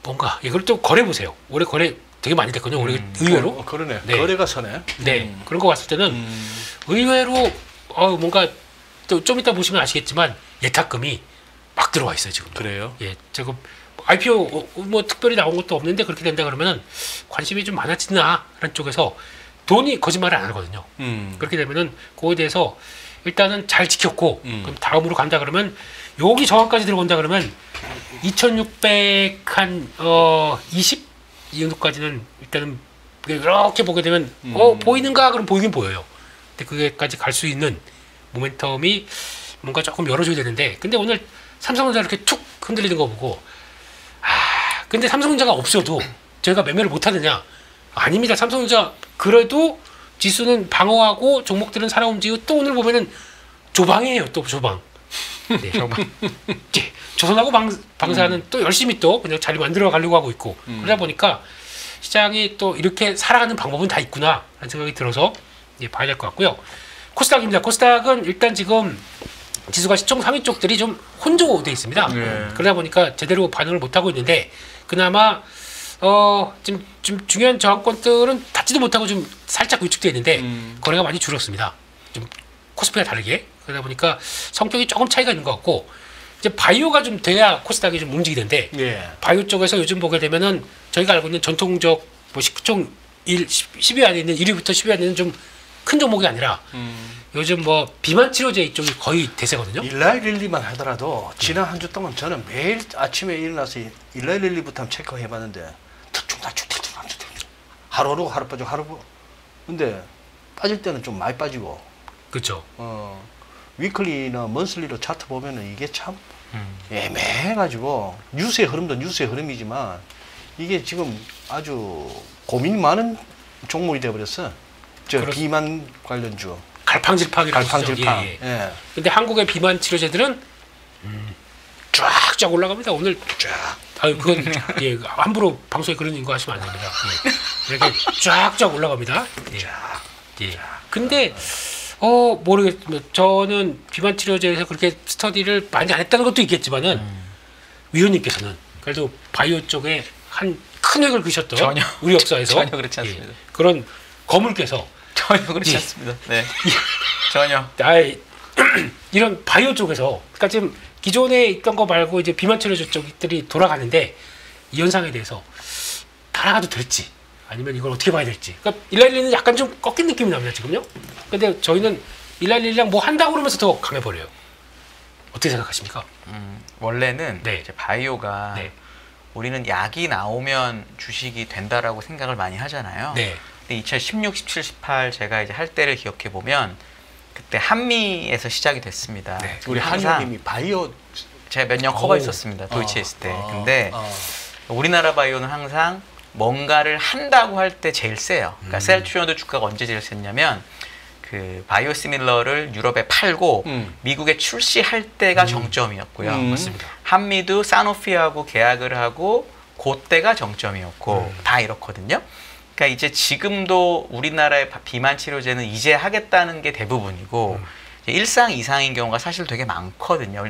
뭔가 이걸 또 거래 보세요. 올해 거래 되게 많이 됐거든요. 올해 의외로. 그러네. 네. 거래가 서네. 네. 그런 거 봤을 때는 의외로 뭔가 또 좀 이따 보시면 아시겠지만 예탁금이 막 들어와 있어요 지금. 그래요? 예, 저거 IPO 뭐 특별히 나온 것도 없는데 그렇게 된다 그러면은 관심이 좀 많아지나라는 쪽에서 돈이 거짓말을 안 하거든요. 그렇게 되면은 그거에 대해서 일단은 잘 지켰고 그럼 다음으로 간다 그러면 여기 저항까지 들어온다 그러면 2600한20 이 정도까지는 일단은 이렇게 보게 되면 보이는가 그럼 보이긴 보여요. 근데 그게까지 갈 수 있는 모멘텀이 뭔가 조금 열어줘야 되는데 근데 오늘 삼성전자 이렇게 툭 흔들리는 거 보고 근데 삼성전자가 없어도 저희가 매매를 못 하느냐? 아닙니다. 삼성전자 그래도 지수는 방어하고 종목들은 살아 움직이고 또 오늘 보면은 조방이에요. 또 조방. 네, 조방. 조선하고 방사는 또 열심히 또 그냥 자리 만들어 가려고 하고 있고 그러다 보니까 시장이 또 이렇게 살아가는 방법은 다 있구나 라는 생각이 들어서 봐야 될 것 같고요. 코스닥입니다. 코스닥은 일단 지금 지수가 시총 상위 쪽들이 좀 혼조되어 있습니다. 그러다 보니까 제대로 반응을 못하고 있는데 그나마 지금 좀 중요한 저항권들은 닿지도 못하고 좀 살짝 위축되어 있는데 거래가 많이 줄었습니다. 좀 코스피와 다르게 그러다 보니까 성격이 조금 차이가 있는 것 같고 이제 바이오가 좀 돼야 코스닥이 좀 움직이는데 바이오 쪽에서 요즘 보게 되면은 저희가 알고 있는 전통적 뭐 시총 10위 안에 있는 1위부터 10위 안에 있는 좀 큰 종목이 아니라 요즘 뭐 비만 치료제 이쪽이 거의 대세거든요. 일라이릴리만 하더라도 지난 한 주 동안 저는 매일 아침에 일어나서 일라이릴리부터 한번 체크해봤는데 대충 하루 하루 빠지고 하루 근데 빠질 때는 좀 많이 빠지고 그렇죠. 위클리나 먼슬리로 차트 보면은 이게 참 애매해가지고 뉴스의 흐름도 뉴스의 흐름이지만 이게 지금 아주 고민이 많은 종목이 돼버렸어. 비만 관련주. 갈팡질팡이라고 갈팡질팡. 예. 근데 한국의 비만 치료제들은 쫙쫙 올라갑니다. 오늘 쫙. 그건 함부로 방송에 그런 거 하시면 안 됩니다. 이렇게 쫙쫙 올라갑니다. 근데 모르겠습니다. 저는 비만 치료제에서 그렇게 스터디를 많이 안 했다는 것도 있겠지만은 위원님께서는 그래도 바이오 쪽에 한 큰 획을 그으셨던 전혀, 우리 역사에서 전혀 그렇지 않습니다. 그런 거물께서 전혀 그렇지 않습니다. 네, 전혀. 이런 바이오 쪽에서 그러니까 지금 기존에 있던 거 말고 이제 비만 치료제 쪽들이 돌아가는데 이 현상에 대해서 따라가도 될지 아니면 이걸 어떻게 봐야 될지. 그러니까 일라일리는 약간 좀 꺾인 느낌이 납니다 지금요. 근데 저희는 일라일리랑 뭐 한다고 그러면서 더 강해버려요. 어떻게 생각하십니까? 원래는 이제 바이오가 우리는 약이 나오면 주식이 된다라고 생각을 많이 하잖아요. 근데 2016, 17, 18 제가 이제 할 때를 기억해 보면 그때 한미에서 시작이 됐습니다. 우리 한의님이 바이오 제가 몇 년 커버했었습니다. 도이치에스 때. 근데 우리나라 바이오는 항상 뭔가를 한다고 할 때 제일 세요. 그러니까 셀트리온도 주가가 언제 제일 셌냐면 그 바이오시밀러를 유럽에 팔고 미국에 출시할 때가 정점이었고요. 맞습니다. 한미도 사노피하고 계약을 하고 그때가 정점이었고 다 이렇거든요. 그러니까 이제 지금도 우리나라의 비만 치료제는 이제 하겠다는 게 대부분이고 일상 이상인 경우가 사실 되게 많거든요.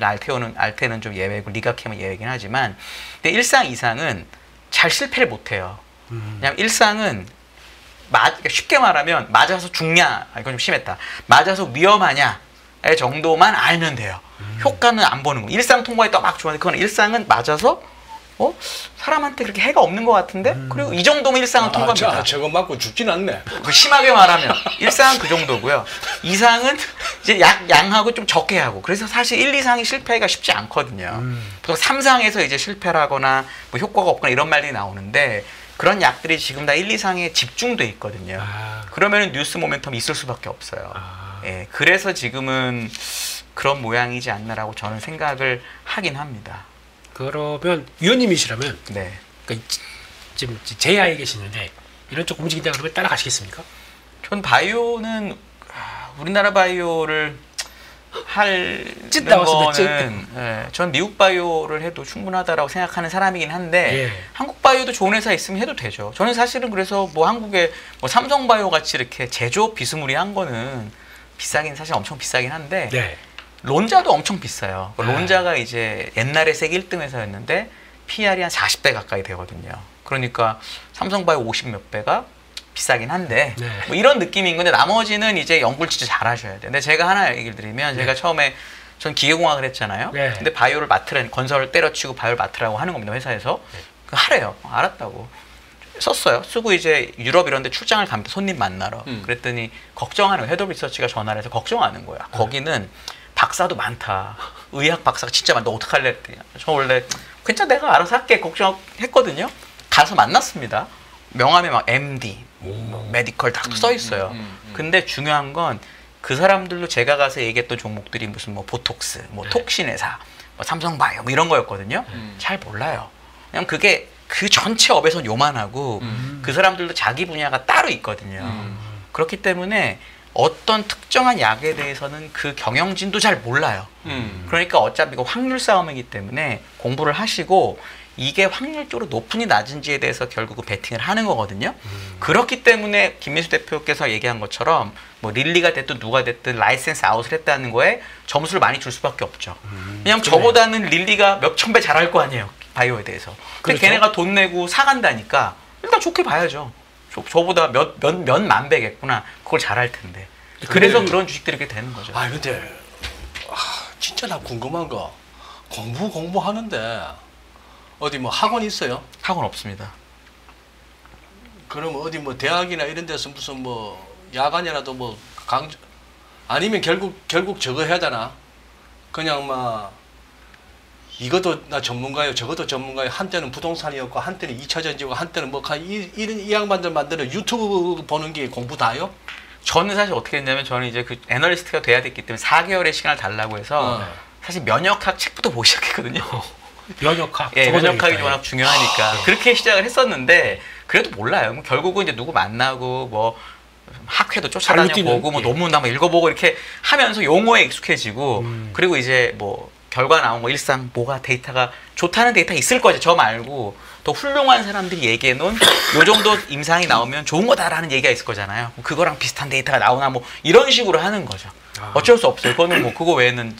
알테는 좀 예외고 리가캠은 예외긴 하지만 근데 일상 이상은 잘 실패를 못해요. 왜냐면 일상은 그러니까 쉽게 말하면 맞아서 죽냐, 이건 좀 심했다. 맞아서 위험하냐의 정도만 알면 돼요. 효과는 안 보는 거. 일상 통과에 또 막 좋아하는데 그건 일상은 맞아서 사람한테 그렇게 해가 없는 것 같은데? 그리고 이 정도면 일상은 통과입니다. 저거 맞고 죽진 않네. 심하게 말하면 일상은 그 정도고요. 이상은 이제 양하고 좀 적게 하고. 그래서 사실 1, 2상이 실패가 쉽지 않거든요. 보통 3상에서 이제 실패를 하거나 뭐 효과가 없거나 이런 말들이 나오는데 그런 약들이 지금 다 1, 2상에 집중돼 있거든요. 그러면 뉴스 모멘텀이 있을 수밖에 없어요. 예, 그래서 지금은 그런 모양이지 않나라고 저는 생각을 하긴 합니다. 그러면 위원님이시라면 네. 그러니까 지금 제야에 계시는데 이런 쪽 움직인다 그러면 따라가시겠습니까? 전 바이오는 우리나라 바이오를 찐 나왔습니다, 거는 전 미국 바이오를 해도 충분하다라고 생각하는 사람이긴 한데 한국 바이오도 좋은 회사 있으면 해도 되죠. 저는 사실은 그래서 뭐 한국에 뭐 삼성 바이오 같이 이렇게 제조업 비스무리한 거는 비싸긴 사실 엄청 비싸긴 한데 론자도 엄청 비싸요. 론자가 이제 옛날에 세계 1등 회사였는데 PR이 한 40배 가까이 되거든요. 그러니까 삼성바이오 50 몇 배가 비싸긴 한데 뭐 이런 느낌인 건데 나머지는 이제 연구를 진짜 잘하셔야 돼요. 근데 제가 하나 얘기를 드리면 제가 처음에 전 기계공학을 했잖아요. 근데 바이오를 맡으라니 건설을 때려치고 바이오를 맡으라고 하는 겁니다. 회사에서. 하래요. 알았다고. 썼어요. 쓰고 이제 유럽 이런 데 출장을 갑니다. 손님 만나러. 그랬더니 걱정하는 거예요. 헤드 오브 리서치가 전화를 해서 걱정하는 거야. 거기는 박사도 많다. 의학 박사가 진짜 많다. 너 어떡할래? 했더니 저 원래 괜찮아 내가 알아서 할게 걱정했거든요. 가서 만났습니다. 명함에 막 MD, 뭐 메디컬 다 써 있어요. 근데 중요한 건 그 사람들도 제가 가서 얘기했던 종목들이 무슨 뭐 보톡스, 뭐 톡신 회사, 뭐 삼성바이오 뭐 이런 거였거든요. 잘 몰라요. 그냥 그게 그 전체 업에선 요만하고 그 사람들도 자기 분야가 따로 있거든요. 그렇기 때문에 어떤 특정한 약에 대해서는 그 경영진도 잘 몰라요. 그러니까 어차피 이거 확률 싸움이기 때문에 공부를 하시고 이게 확률적으로 높은지 낮은지에 대해서 결국은 베팅을 하는 거거든요. 그렇기 때문에 김민수 대표께서 얘기한 것처럼 뭐 릴리가 됐든 누가 됐든 라이센스 아웃을 했다는 거에 점수를 많이 줄 수밖에 없죠. 왜냐면 저보다는 릴리가 몇 천 배 잘할 거 아니에요. 바이오에 대해서. 근데 걔네가 돈 내고 사간다니까 일단 좋게 봐야죠. 저보다 몇 만 배겠구나. 그걸 잘할 텐데. 그래서 그런 주식들이 이렇게 되는 거죠. 근데 진짜 나 궁금한 거 공부하는데 어디 뭐 학원 있어요? 학원 없습니다. 그럼 어디 뭐 대학이나 이런 데서 무슨 뭐 야간이라도 뭐 강좌 아니면 결국 저거 해야 되나? 그냥 막 이것도 나 전문가예요. 저것도 전문가예요. 한때는 부동산이었고 한때는 2차 전지고 한때는 뭐 이 양반들 만드는 유튜브 보는 게 공부 다요? 저는 사실 어떻게 했냐면 저는 이제 그 애널리스트가 돼야 됐기 때문에 4개월의 시간을 달라고 해서 사실 면역학 책부터 보기 시작했거든요. 면역학. 예, 면역학이 워낙 중요하니까 그렇게 시작을 했었는데 그래도 몰라요. 뭐 결국은 이제 누구 만나고 뭐 학회도 쫓아다녀보고 뭐 논문 한번 읽어보고 이렇게 하면서 용어에 익숙해지고 그리고 이제 뭐 결과 나온 거 일상 뭐가 데이터가 좋다는 데이터 있을 거죠. 저 말고 더 훌륭한 사람들이 얘기해 놓은 요 정도 임상이 나오면 좋은 거다라는 얘기가 있을 거잖아요. 그거랑 비슷한 데이터가 나오나 뭐 이런 식으로 하는 거죠. 어쩔 수 없어요. 그거는 뭐 그거 외에는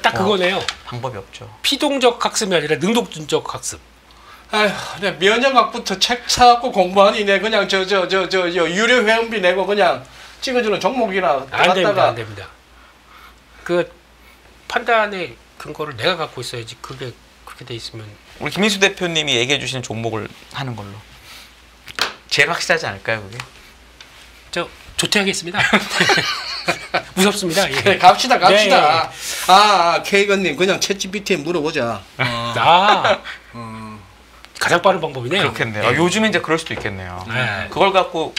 딱 그거네요. 방법이 없죠. 피동적 학습이 아니라 능동적 학습. 내 면역학부터 책 사갖고 공부하니 내 그냥 저 유료 회원비 내고 그냥 찍어주는 종목이나 안 됩니다. 그 판단의 근거를 내가 갖고 있어야지. 그게 그렇게 돼 있으면 우리 김민수 대표님이 얘기해 주시는 종목을 하는 걸로 제일 확실하지 않을까요, 그게? 저 조퇴하겠습니다. 무섭습니다. 예. 그래, 갑시다. 케이건님 그냥 챗GPT에 물어보자. 가장 빠른 방법이네요. 그렇겠네요. 요즘에 이제 그럴 수도 있겠네요. 그걸 갖고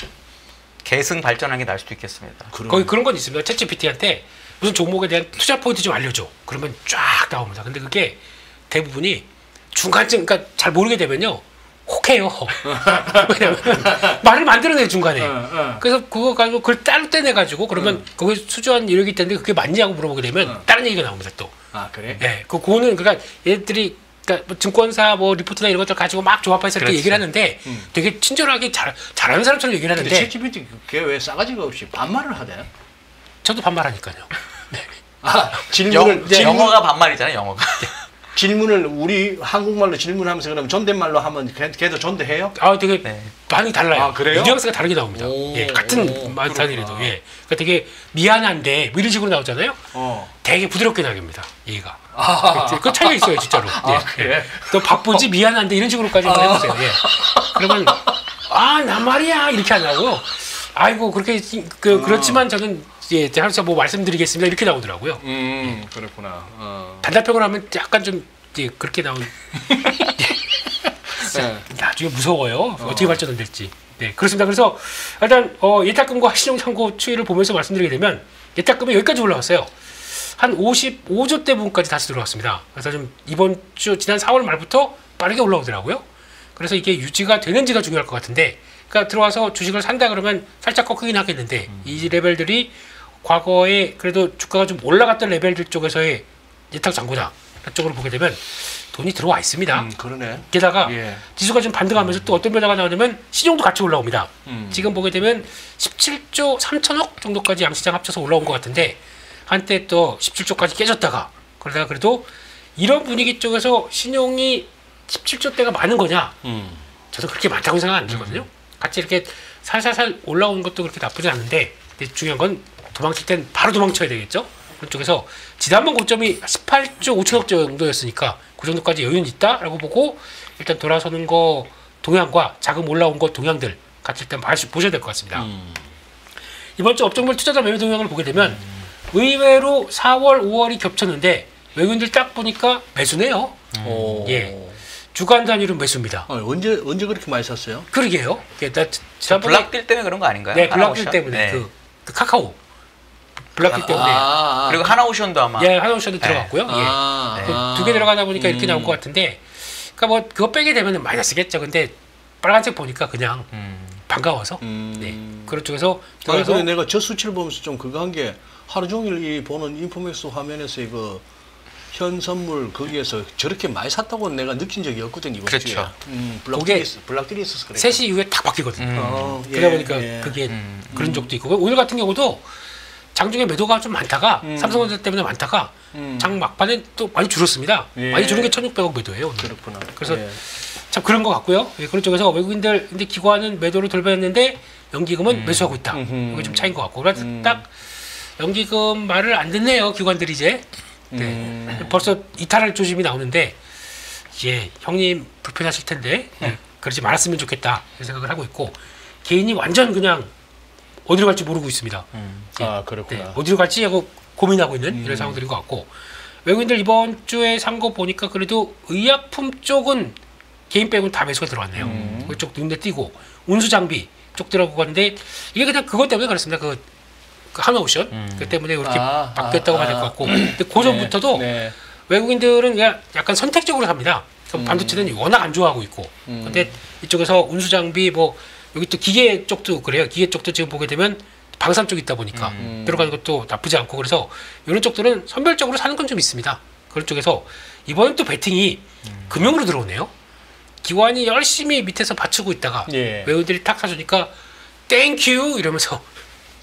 계승 발전하는 게 나을 수도 있겠습니다. 거의 그런 건 있습니다. 챗GPT한테 무슨 종목에 대한 투자 포인트 좀 알려줘. 그러면 쫙 나옵니다. 근데 그게 대부분이 중간쯤, 그러니까 잘 모르게 되면요. 혹해요. 왜냐면 말을 만들어내 중간에. 그래서 그거 가지고 그걸 따로 떼내가지고 그러면 거기 수주한 이력이 있는데 그게 맞냐고 물어보게 되면 다른 얘기가 나옵니다 또. 그래? 네, 그거는 그러니까 얘들이 그러니까 뭐 증권사 뭐 리포트나 이런 것들 가지고 막 조합해서 이렇게 얘기를 하는데 되게 친절하게 잘하는 사람처럼 얘기를 하는데. 근데 챗GPT 그게 왜 싸가지가 없이 반말을 하대? 저도 반말하니까요. 네. 영어가 반말이잖아요. 영어가. 질문을 우리 한국말로 질문하면서 그러면 존댓말로 하면 걔도 존대해요? 아, 되게 네. 많이 달라요. 아, 그래요? 뉘앙스가 다르게 나옵니다. 오, 예, 같은 오, 말단이라도. 그렇구나. 예. 그러니까 되게 미안한데 뭐 이런 식으로 나오잖아요. 어. 되게 부드럽게 나옵니다. 얘가. 아, 그 차이가 있어요, 진짜로. 예, 그래? 예. 또 바쁘지 미안한데 이런 식으로까지 한번 해보세요. 예. 그러면 나 말이야 이렇게 안 나오고 아이고 그렇게 그렇지만 저는 예, 제가 뭐 말씀드리겠습니다 이렇게 나오더라고요. 그렇구나. 단답형으로 하면 약간 좀 예, 그렇게 나온. 네. 나중에 무서워요. 어떻게 발전을 될지. 네, 그렇습니다. 그래서 일단 예탁금과 신용상고 추이를 보면서 말씀드리게 되면 예탁금이 여기까지 올라왔어요. 한 55조 대 부분까지 다시 들어왔습니다. 그래서 좀 이번 주 지난 4월 말부터 빠르게 올라오더라고요. 그래서 이게 유지가 되는지가 중요할 것 같은데, 그러니까 들어와서 주식을 산다 그러면 살짝 꺾이긴 하겠는데 이 레벨들이 과거에 그래도 주가가 좀 올라갔던 레벨들 쪽에서의 예탁 잔고다 쪽으로 보게 되면 돈이 들어와 있습니다. 그러네. 게다가 예. 지수가 좀 반등하면서 또 어떤 변화가 나오냐면 신용도 같이 올라옵니다. 지금 보게 되면 17조 3천억 정도까지 양시장 합쳐서 올라온 것 같은데 한때 또 17조까지 깨졌다가 그러다가 그래도 이런 분위기 쪽에서 신용이 17조 대가 많은 거냐? 저도 그렇게 많다고 생각 안 들거든요. 같이 이렇게 살살살 올라오는 것도 그렇게 나쁘지 않은데 근데 중요한 건 도망칠 땐 바로 도망쳐야 되겠죠? 그런 쪽에서 지난번 고점이 18조 5천억 정도였으니까 그 정도까지 여유는 있다라고 보고 일단 돌아서는 거 동향과 자금 올라온 거 동향들 같이 일단 보셔야 될 것 같습니다. 이번 주 업종별 투자자 매매 동향을 보게 되면 의외로 4월, 5월이 겹쳤는데 외국인들 딱 보니까 매수네요. 예. 주간 단위로 매수입니다. 언제 그렇게 많이 샀어요? 그러게요. 지난번에 블락딜 때문에 그런 거 아닌가요? 네, 블락딜 하나오션? 때문에 네. 그 카카오 블락딜 때문에 그리고 하나오션도 아마 예, 하나오션도 들어갔고요. 아. 두 개 들어가다 보니까 이렇게 나온 것 같은데, 그러니까 뭐 그거 빼게 되면 마이너스겠죠. 근데 빨간색 보니까 그냥 반가워서 네, 그런 쪽에서 그래서 내가 저 수치를 보면서 좀 그거 한 게 하루 종일 이 보는 인포맥스 화면에서 이거 현 선물 거기에서 저렇게 많이 샀다고 내가 느낀 적이 없거든요. 이번 주에. 그렇죠. 블락딜이 있어서 그래. 3시 이후에 딱 바뀌거든요. 예, 그러다 보니까 예. 그게 그런 적도 있고 오늘 같은 경우도 장중에 매도가 좀 많다가 삼성전자 때문에 많다가 장 막판에 또 많이 줄었습니다. 예. 많이 줄은 게 1,600억 매도예요. 오늘. 그렇구나. 그래서 예. 참 그런 것 같고요. 예, 그런 쪽에서 외국인들 근데 기관은 매도를 돌파했는데 연기금은 매수하고 있다. 이게 좀 차이인 것 같고 그래서 딱 연기금 말을 안 듣네요. 기관들이 이제 벌써 이탈할 조짐이 나오는데 예, 형님 불편하실 텐데 그러지 말았으면 좋겠다 이런 생각을 하고 있고 개인이 완전 그냥 어디로 갈지 모르고 있습니다. 아, 그렇구나. 네, 어디로 갈지 하고 고민하고 있는 이런 상황들인 것 같고 외국인들 이번 주에 산 거 보니까 그래도 의약품 쪽은 개인 빼고는 다 매수가 들어왔네요. 그쪽 눈에 띄고 운수 장비 쪽 들어가고 갔는데 이게 그냥 그것 때문에 그렇습니다. 그 하나오션 그 때문에 그렇게 바뀌었다고 봐야 될 것 같고 근데 그 전부터도 네. 외국인들은 그냥 약간 선택적으로 삽니다. 반도체는 워낙 안 좋아하고 있고 근데 이쪽에서 운수 장비 뭐 여기 또 기계 쪽도 그래요. 기계 쪽도 지금 보게 되면 방산 쪽이 있다 보니까 들어가는 것도 나쁘지 않고 그래서 이런 쪽들은 선별적으로 사는 건 좀 있습니다. 그런 쪽에서 이번엔 또 베팅이 금융으로 들어오네요. 기관이 열심히 밑에서 받치고 있다가 예. 외국인들이 탁 사주니까 땡큐 이러면서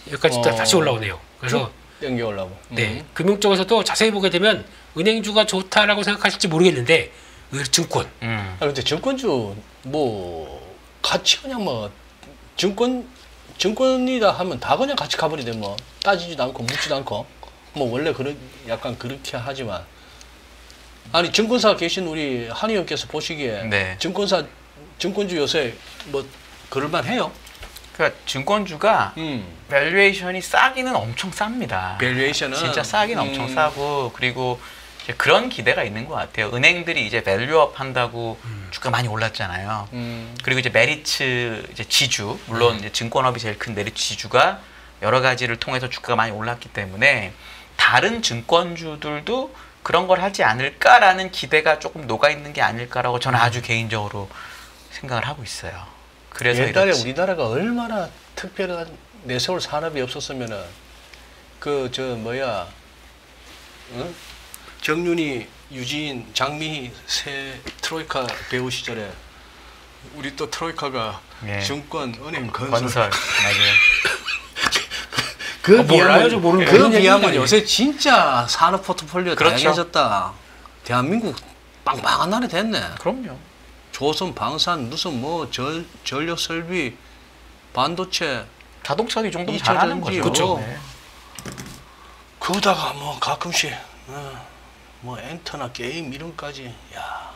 여기까지 다시 올라오네요. 그래서 땡겨 올라고. 네, 금융 쪽에서도 자세히 보게 되면 은행주가 좋다라고 생각하실지 모르겠는데 의외로 증권 아, 근데 증권주 뭐 같이 그냥 뭐 증권이다 하면 다 그냥 같이 가버리대 뭐 따지지도 않고 묻지도 않고 뭐 원래 그런 약간 그렇게 하지만 아니 증권사 계신 우리 한의원께서 보시기에 네. 증권주 요새 뭐 그럴만 해요. 그러니까 증권주가 밸류에이션이 싸기는 엄청 쌉니다. 밸류에이션은 진짜 싸긴 엄청 싸고 그리고 이제 그런 기대가 있는 것 같아요. 은행들이 이제 밸류업 한다고 주가 많이 올랐잖아요. 그리고 이제 메리츠 이제 지주 물론 이제 증권업이 제일 큰 메리츠 지주가 여러 가지를 통해서 주가가 많이 올랐기 때문에 다른 증권주들도 그런 걸 하지 않을까라는 기대가 조금 녹아 있는 게 아닐까라고 저는 아주 개인적으로 생각을 하고 있어요. 그래서 옛날에 이렇지. 우리나라가 얼마나 특별한 내세울 산업이 없었으면은 그 저 뭐야 응? 정윤이, 유진, 장미 세 트로이카 배우 시절에 우리 또 트로이카가 예. 증권, 은행, 건설 맞아요. 그 몰라요, 저 모르는 그 거예요. 비하면 요새 진짜 산업 포트폴리오 그렇죠. 다양해졌다. 대한민국 빵빵한 나라 됐네. 그럼요. 조선, 방산, 무슨 뭐 전력 설비, 반도체, 자동차도 이 정도면 2차 잘하는 전지, 거죠. 그쵸. 네. 그러다가 뭐 가끔씩 뭐 엔터나 게임 이런 까지. 야.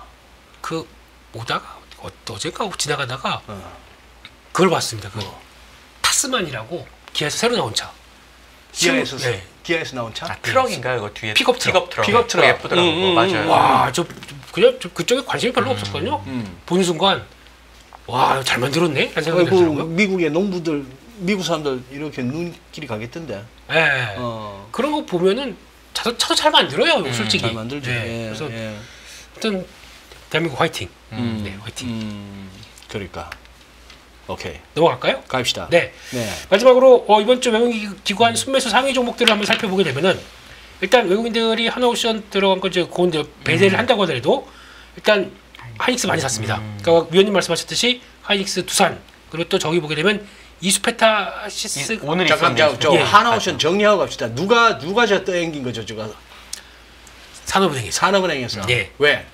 그 오다가 어젠가 지나가다가 어. 그걸 봤습니다. 그 타스만이라고 기아에서 새로 나온 차. 기아에서 네. 기아에서 나온 차? 아, 트럭인가요? 이거 뒤에 픽업 트럭. 픽업 트럭. 예쁘더라고요. 맞아요. 와, 그냥 그쪽에 관심이 별로 없었거든요. 보는 순간 와, 잘 만들었네. 라는 생각이 그 들더라고요. 미국의 농부들, 미국 사람들 이렇게 눈길이 가겠던데. 예. 그런 거 보면은 차도 잘 만들어요, 솔직히. 잘 만들죠. 네. 예, 그래서 예. 하여튼 대한민국 화이팅. 네, 화이팅. 그러니까. 오케이. 넘어갈까요? 갑시다. 네. 네. 마지막으로 이번 주 외국기관 순매수 상위 종목들을 한번 살펴보게 되면은 일단 외국인들이 하나옵션 들어간 거 이제 그건데 배제를 한다고 하더라도 일단 하이닉스 많이 샀습니다. 그러니까 위원님 말씀하셨듯이 하이닉스 두산 그리고 또 저기 보게 되면 이수페타시스 오늘 잠깐 있었는데 저 예. 하나옵션 정리하고 갑시다. 누가 저 떠앵긴 거죠, 저거? 산업은행에서 산업은행에서. 예. 왜?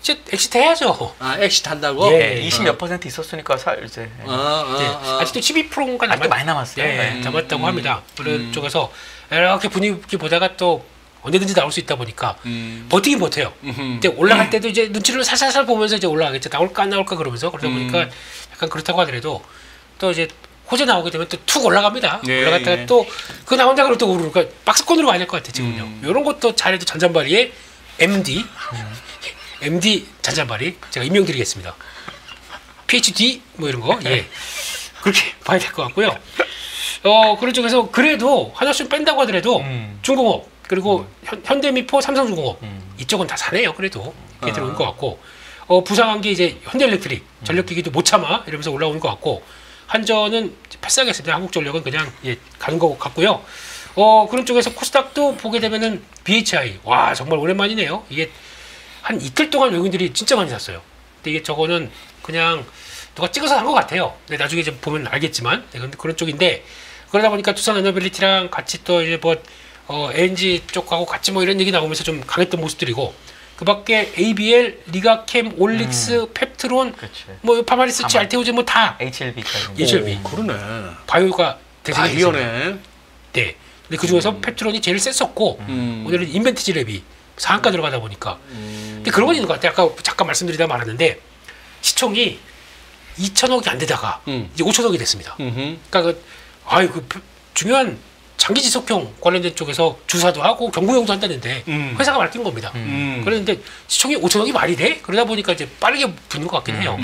이제 엑시트 해야죠. 아, 엑시트 한다고? 예. 20몇 % 있었으니까 이제 아직도 12%인가 아직도 많이 남았어요. 예, 네. 남았다고 합니다. 그런 쪽에서 이렇게 분위기 보다가 또 언제든지 나올 수 있다 보니까 버티긴 버텨요. 이제 올라갈 때도 이제 눈치를 살살살 보면서 이제 올라가겠죠. 나올까 안 나올까 그러면서 그러다 보니까 약간 그렇다고 하더라도 또 이제 호재 나오게 되면 또 툭 올라갑니다. 예, 올라갔다가 예. 또 그 나온다 그러면 또 오르니까 박스권으로 가야 될 것 같아요. 지금요. 이런 것도 잘해도 잔잔바리에 MD MD 잔잔바리 제가 임명드리겠습니다. PhD 뭐 이런 거 예. 그렇게 봐야 될 것 같고요. 그런 쪽에서 그래도 하나씩 뺀다고 하더라도 중공업 그리고 현대미포, 삼성중공업 이쪽은 다 사네요. 그래도 이렇게 들어온 것 같고 부상한 게 이제 현대일렉트릭 전력기기도 못 참아 이러면서 올라오는 것 같고 한전은 패스하겠습니다. 한국전력은 그냥 예, 가는 것 같고요. 그런 쪽에서 코스닥도 보게 되면은 BHI 와 정말 오랜만이네요. 이게 한 이틀 동안 외국인들이 진짜 많이 샀어요. 근데 이게 저거는 그냥 누가 찍어서 산 것 같아요. 근데 나중에 좀 보면 알겠지만 네, 근데 그런 쪽인데 그러다 보니까 투싼 에너빌리티랑 같이 또 이제 뭐 LNG 쪽하고 같이 뭐 이런 얘기 나오면서 좀 강했던 모습들이고 그밖에 ABL, 리가캠, 올릭스, 펩트론, 그치. 뭐 파마리스치, 알테오제 뭐 다 HLB까지. HLB 그러네. 바이오가 대세가 있습니다. 바이오네. 네. 근데 그 중에서 펩트론이 제일 셌었고 오늘은 인벤티지 랩이 상한가 들어가다 보니까 근데 그런 건 있는 것 같아요. 아까 잠깐 말씀드리다 말았는데 시총이 2천억이 안 되다가 이제 5천억이 됐습니다. 그러니까 그 중요한 장기 지속형 관련된 쪽에서 주사도 하고 경구용도 한다는데 회사가 맡긴 겁니다. 그런데 시총이 5천억이 말이 돼? 그러다 보니까 이제 빠르게 붙는 것 같긴 해요.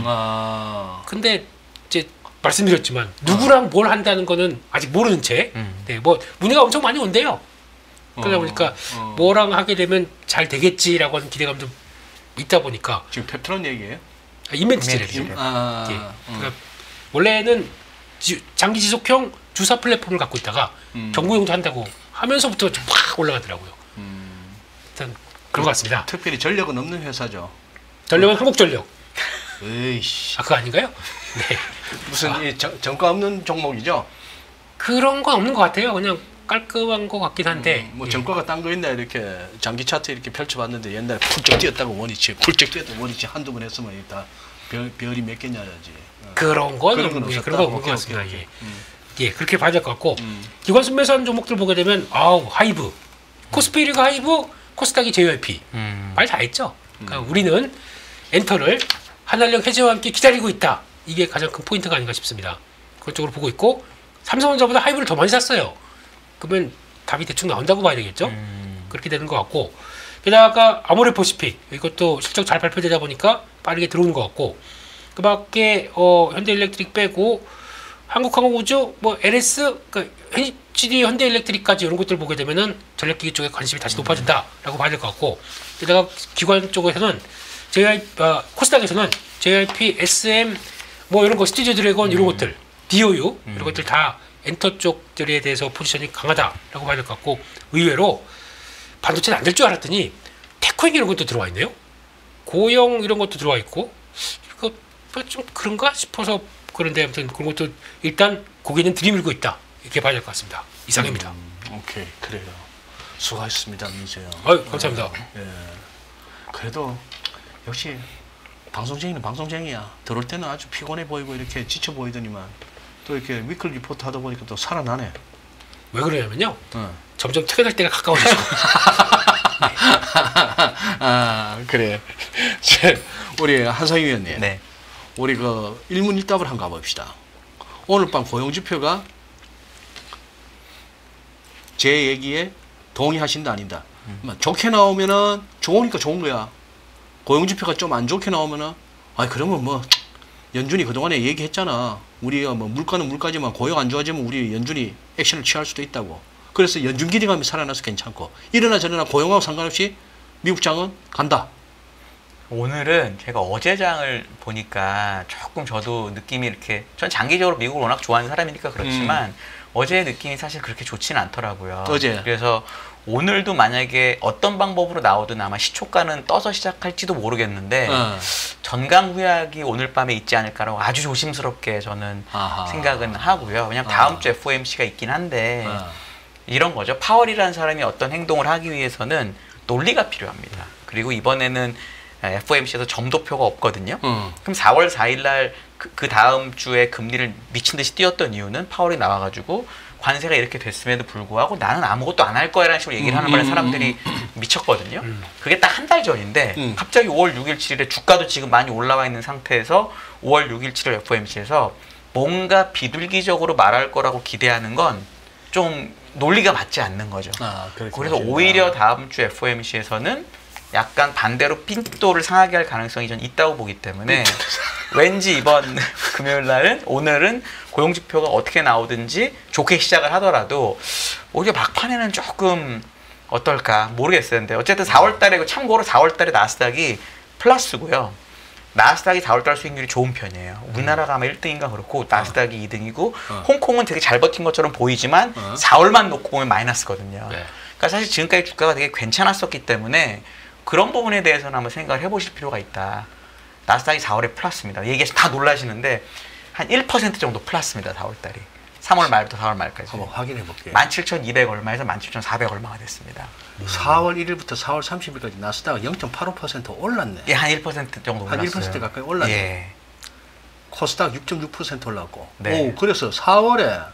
근데 이제 말씀드렸지만 누구랑 뭘 한다는 거는 아직 모르는 채. 네, 뭐 문의가 엄청 많이 온대요. 그러다 보니까 뭐랑 하게 되면 잘 되겠지라고 하는 기대감도 있다 보니까 지금 펩트론 얘기예요? 인벤티지 랩이죠. 그러니까 원래는 장기 지속형 주사 플랫폼을 갖고 있다가 경구용도 한다고 하면서부터 좀 확 올라가더라고요. 일단 그런 것 같습니다. 특별히 전력은 없는 회사죠. 전력은 한국전력. 에이씨. 그거 아닌가요? 네. 무슨 이 정가 없는 종목이죠? 그런 건 없는 것 같아요. 그냥 깔끔한 것 같긴 한데. 뭐 정가가 딴 거 있나 이렇게 장기 차트 이렇게 펼쳐봤는데 옛날에 훌쩍 뛰었다고 원위치, 훌쩍 뛰었다고 원위치 한두 번 했으면 다 별이 몇 개냐지. 그런 건 그런 건 없- 예, 없었다? 그런 건 없는 것 오케이, 같습니다. 오케이, 예. 예, 그렇게 봐야 될 것 같고 기관 순매수한 종목들 보게 되면 하이브, 코스피리그 하이브, 코스닥이 JYP 말 다 했죠. 그러니까 우리는 엔터를 한한령 해제와 함께 기다리고 있다. 이게 가장 큰 포인트가 아닌가 싶습니다. 그런 쪽으로 보고 있고 삼성전자보다 하이브를 더 많이 샀어요. 그러면 답이 대충 나온다고 봐야 되겠죠. 그렇게 되는 것 같고 게다가 아모레퍼시픽 이것도 실적 잘 발표되다 보니까 빠르게 들어오는 것 같고 그밖에 현대일렉트릭 빼고 한국항공우주 뭐 LS 그 HD 현대일렉트릭까지 이런 것들 보게 되면은 전력기기 쪽에 관심이 다시 높아진다라고 봐야 될 것 같고 게다가 기관 쪽에서는 코스닥에서는 JYP, SM 뭐 이런 거 스튜디오 드래곤 이런 것들 DOU 이런 것들 다 엔터 쪽들에 대해서 포지션이 강하다라고 봐야 될 것 같고 의외로 반도체는 안 될 줄 알았더니 테크닉 이런 것도 들어와 있네요. 고형 이런 것도 들어와 있고 이거 뭐 좀 그런가 싶어서 그런데 아무튼 그런 것도 일단 고개는 들이밀고 있다 이렇게 봐야 될 것 같습니다. 이상입니다. 오케이 그래요. 수고하셨습니다 민재 형. 감사합니다. 예. 그래도 역시 방송쟁이는 방송쟁이야. 들어올 때는 아주 피곤해 보이고 이렇게 지쳐 보이더니만 또 이렇게 위클 리포트 하다 보니까 또 살아나네. 왜 그러냐면요. 어. 점점 퇴근할 때가 가까워지고. 아 그래. 우리 한상희 위원님. 네. 우리 그 일문일답을 한번 가봅시다. 오늘 밤 고용지표가 제 얘기에 동의하신다 아닌다. 좋게 나오면은 좋으니까 좋은 거야. 고용지표가 좀 안 좋게 나오면은 아 그러면 뭐 연준이 그동안에 얘기했잖아. 우리가 뭐 물가는 물가지만 고용 안 좋아지면 우리 연준이 액션을 취할 수도 있다고. 그래서 연준 기대감이 살아나서 괜찮고 이러나 저러나 고용하고 상관없이 미국 장은 간다. 오늘은 제가 어제 장을 보니까 조금 저도 느낌이 이렇게 전 장기적으로 미국을 워낙 좋아하는 사람이니까 그렇지만 어제의 느낌이 사실 그렇게 좋지는 않더라고요. 어제. 그래서 오늘도 만약에 어떤 방법으로 나오든 아마 시초가는 떠서 시작할지도 모르겠는데 전강후약이 오늘 밤에 있지 않을까라고 아주 조심스럽게 저는 아하. 생각은 하고요. 왜냐하면 다음 주 FOMC가 있긴 한데 이런 거죠. 파월이라는 사람이 어떤 행동을 하기 위해서는 논리가 필요합니다. 그리고 이번에는 FOMC에서 점도표가 없거든요. 그럼 4월 4일 날 그 다음 주에 금리를 미친 듯이 뛰었던 이유는 파월이 나와가지고 관세가 이렇게 됐음에도 불구하고 나는 아무것도 안 할 거야 라는 식으로 얘기를 하는 바람에 사람들이 미쳤거든요. 그게 딱 한 달 전인데 갑자기 5월 6일 7일에 주가도 지금 많이 올라와 있는 상태에서 5월 6일 7일 FOMC에서 뭔가 비둘기적으로 말할 거라고 기대하는 건 좀 논리가 맞지 않는 거죠. 그래서 오히려 다음 주 FOMC에서는 약간 반대로 핀도를 상하게 할 가능성이 전 있다고 보기 때문에 왠지 이번 금요일 날은 오늘은 고용지표가 어떻게 나오든지 좋게 시작을 하더라도 오히려 막판에는 조금 어떨까 모르겠어요. 근데 어쨌든 4월 달에 참고로 4월 달에 나스닥이 플러스고요. 나스닥이 4월 달 수익률이 좋은 편이에요. 우리나라가 아마 1등인가 그렇고 나스닥이 2등이고 홍콩은 되게 잘 버틴 것처럼 보이지만 4월만 놓고 보면 마이너스거든요. 그러니까 사실 지금까지 주가가 되게 괜찮았었기 때문에 그런 부분에 대해서는 한번 생각을 해보실 필요가 있다. 나스닥이 4월에 플러스입니다. 얘기해서 다 놀라시는데 한 1% 정도 플러스입니다. 4월달이. 3월 말부터 4월 말까지. 한번 확인해 볼게요. 17,200 얼마에서 17,400 얼마가 됐습니다. 4월 1일부터 4월 30일까지 나스닥 0.85% 올랐네. 예, 한 1% 정도 올랐어요. 한 1% 가까이 올랐네. 예. 코스닥 6.6% 올랐고. 네. 오, 그래서 4월에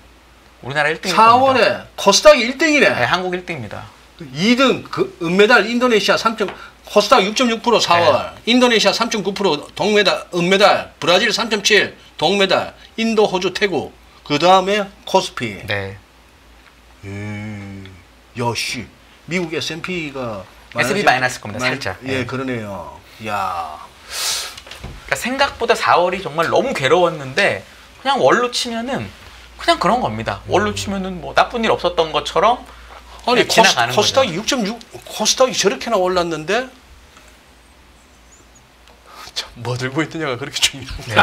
우리나라 1등이 4월에 코스닥이 1등이네. 네, 한국 1등입니다. 2등 그 은메달 인도네시아 3. 코스닥 6.6% 4월, 인도네시아 3.9% 동메달, 은메달, 브라질 3.7 동메달, 인도, 호주, 태국. 그 다음에 코스피. 네. 야씨, 미국 S&P가 S&P 마이너스 겁니다. 살짝. 예, 네. 그러네요. 야. 그러니까 생각보다 4월이 정말 너무 괴로웠는데 그냥 월로 치면은 그냥 그런 겁니다. 월로 치면은 뭐 나쁜 일 없었던 것처럼 아니 지나가는 코스닥이 거죠. 6.6 코스닥이 저렇게나 올랐는데 참, 뭐 들고 있느냐가 그렇게 중요한가? 네.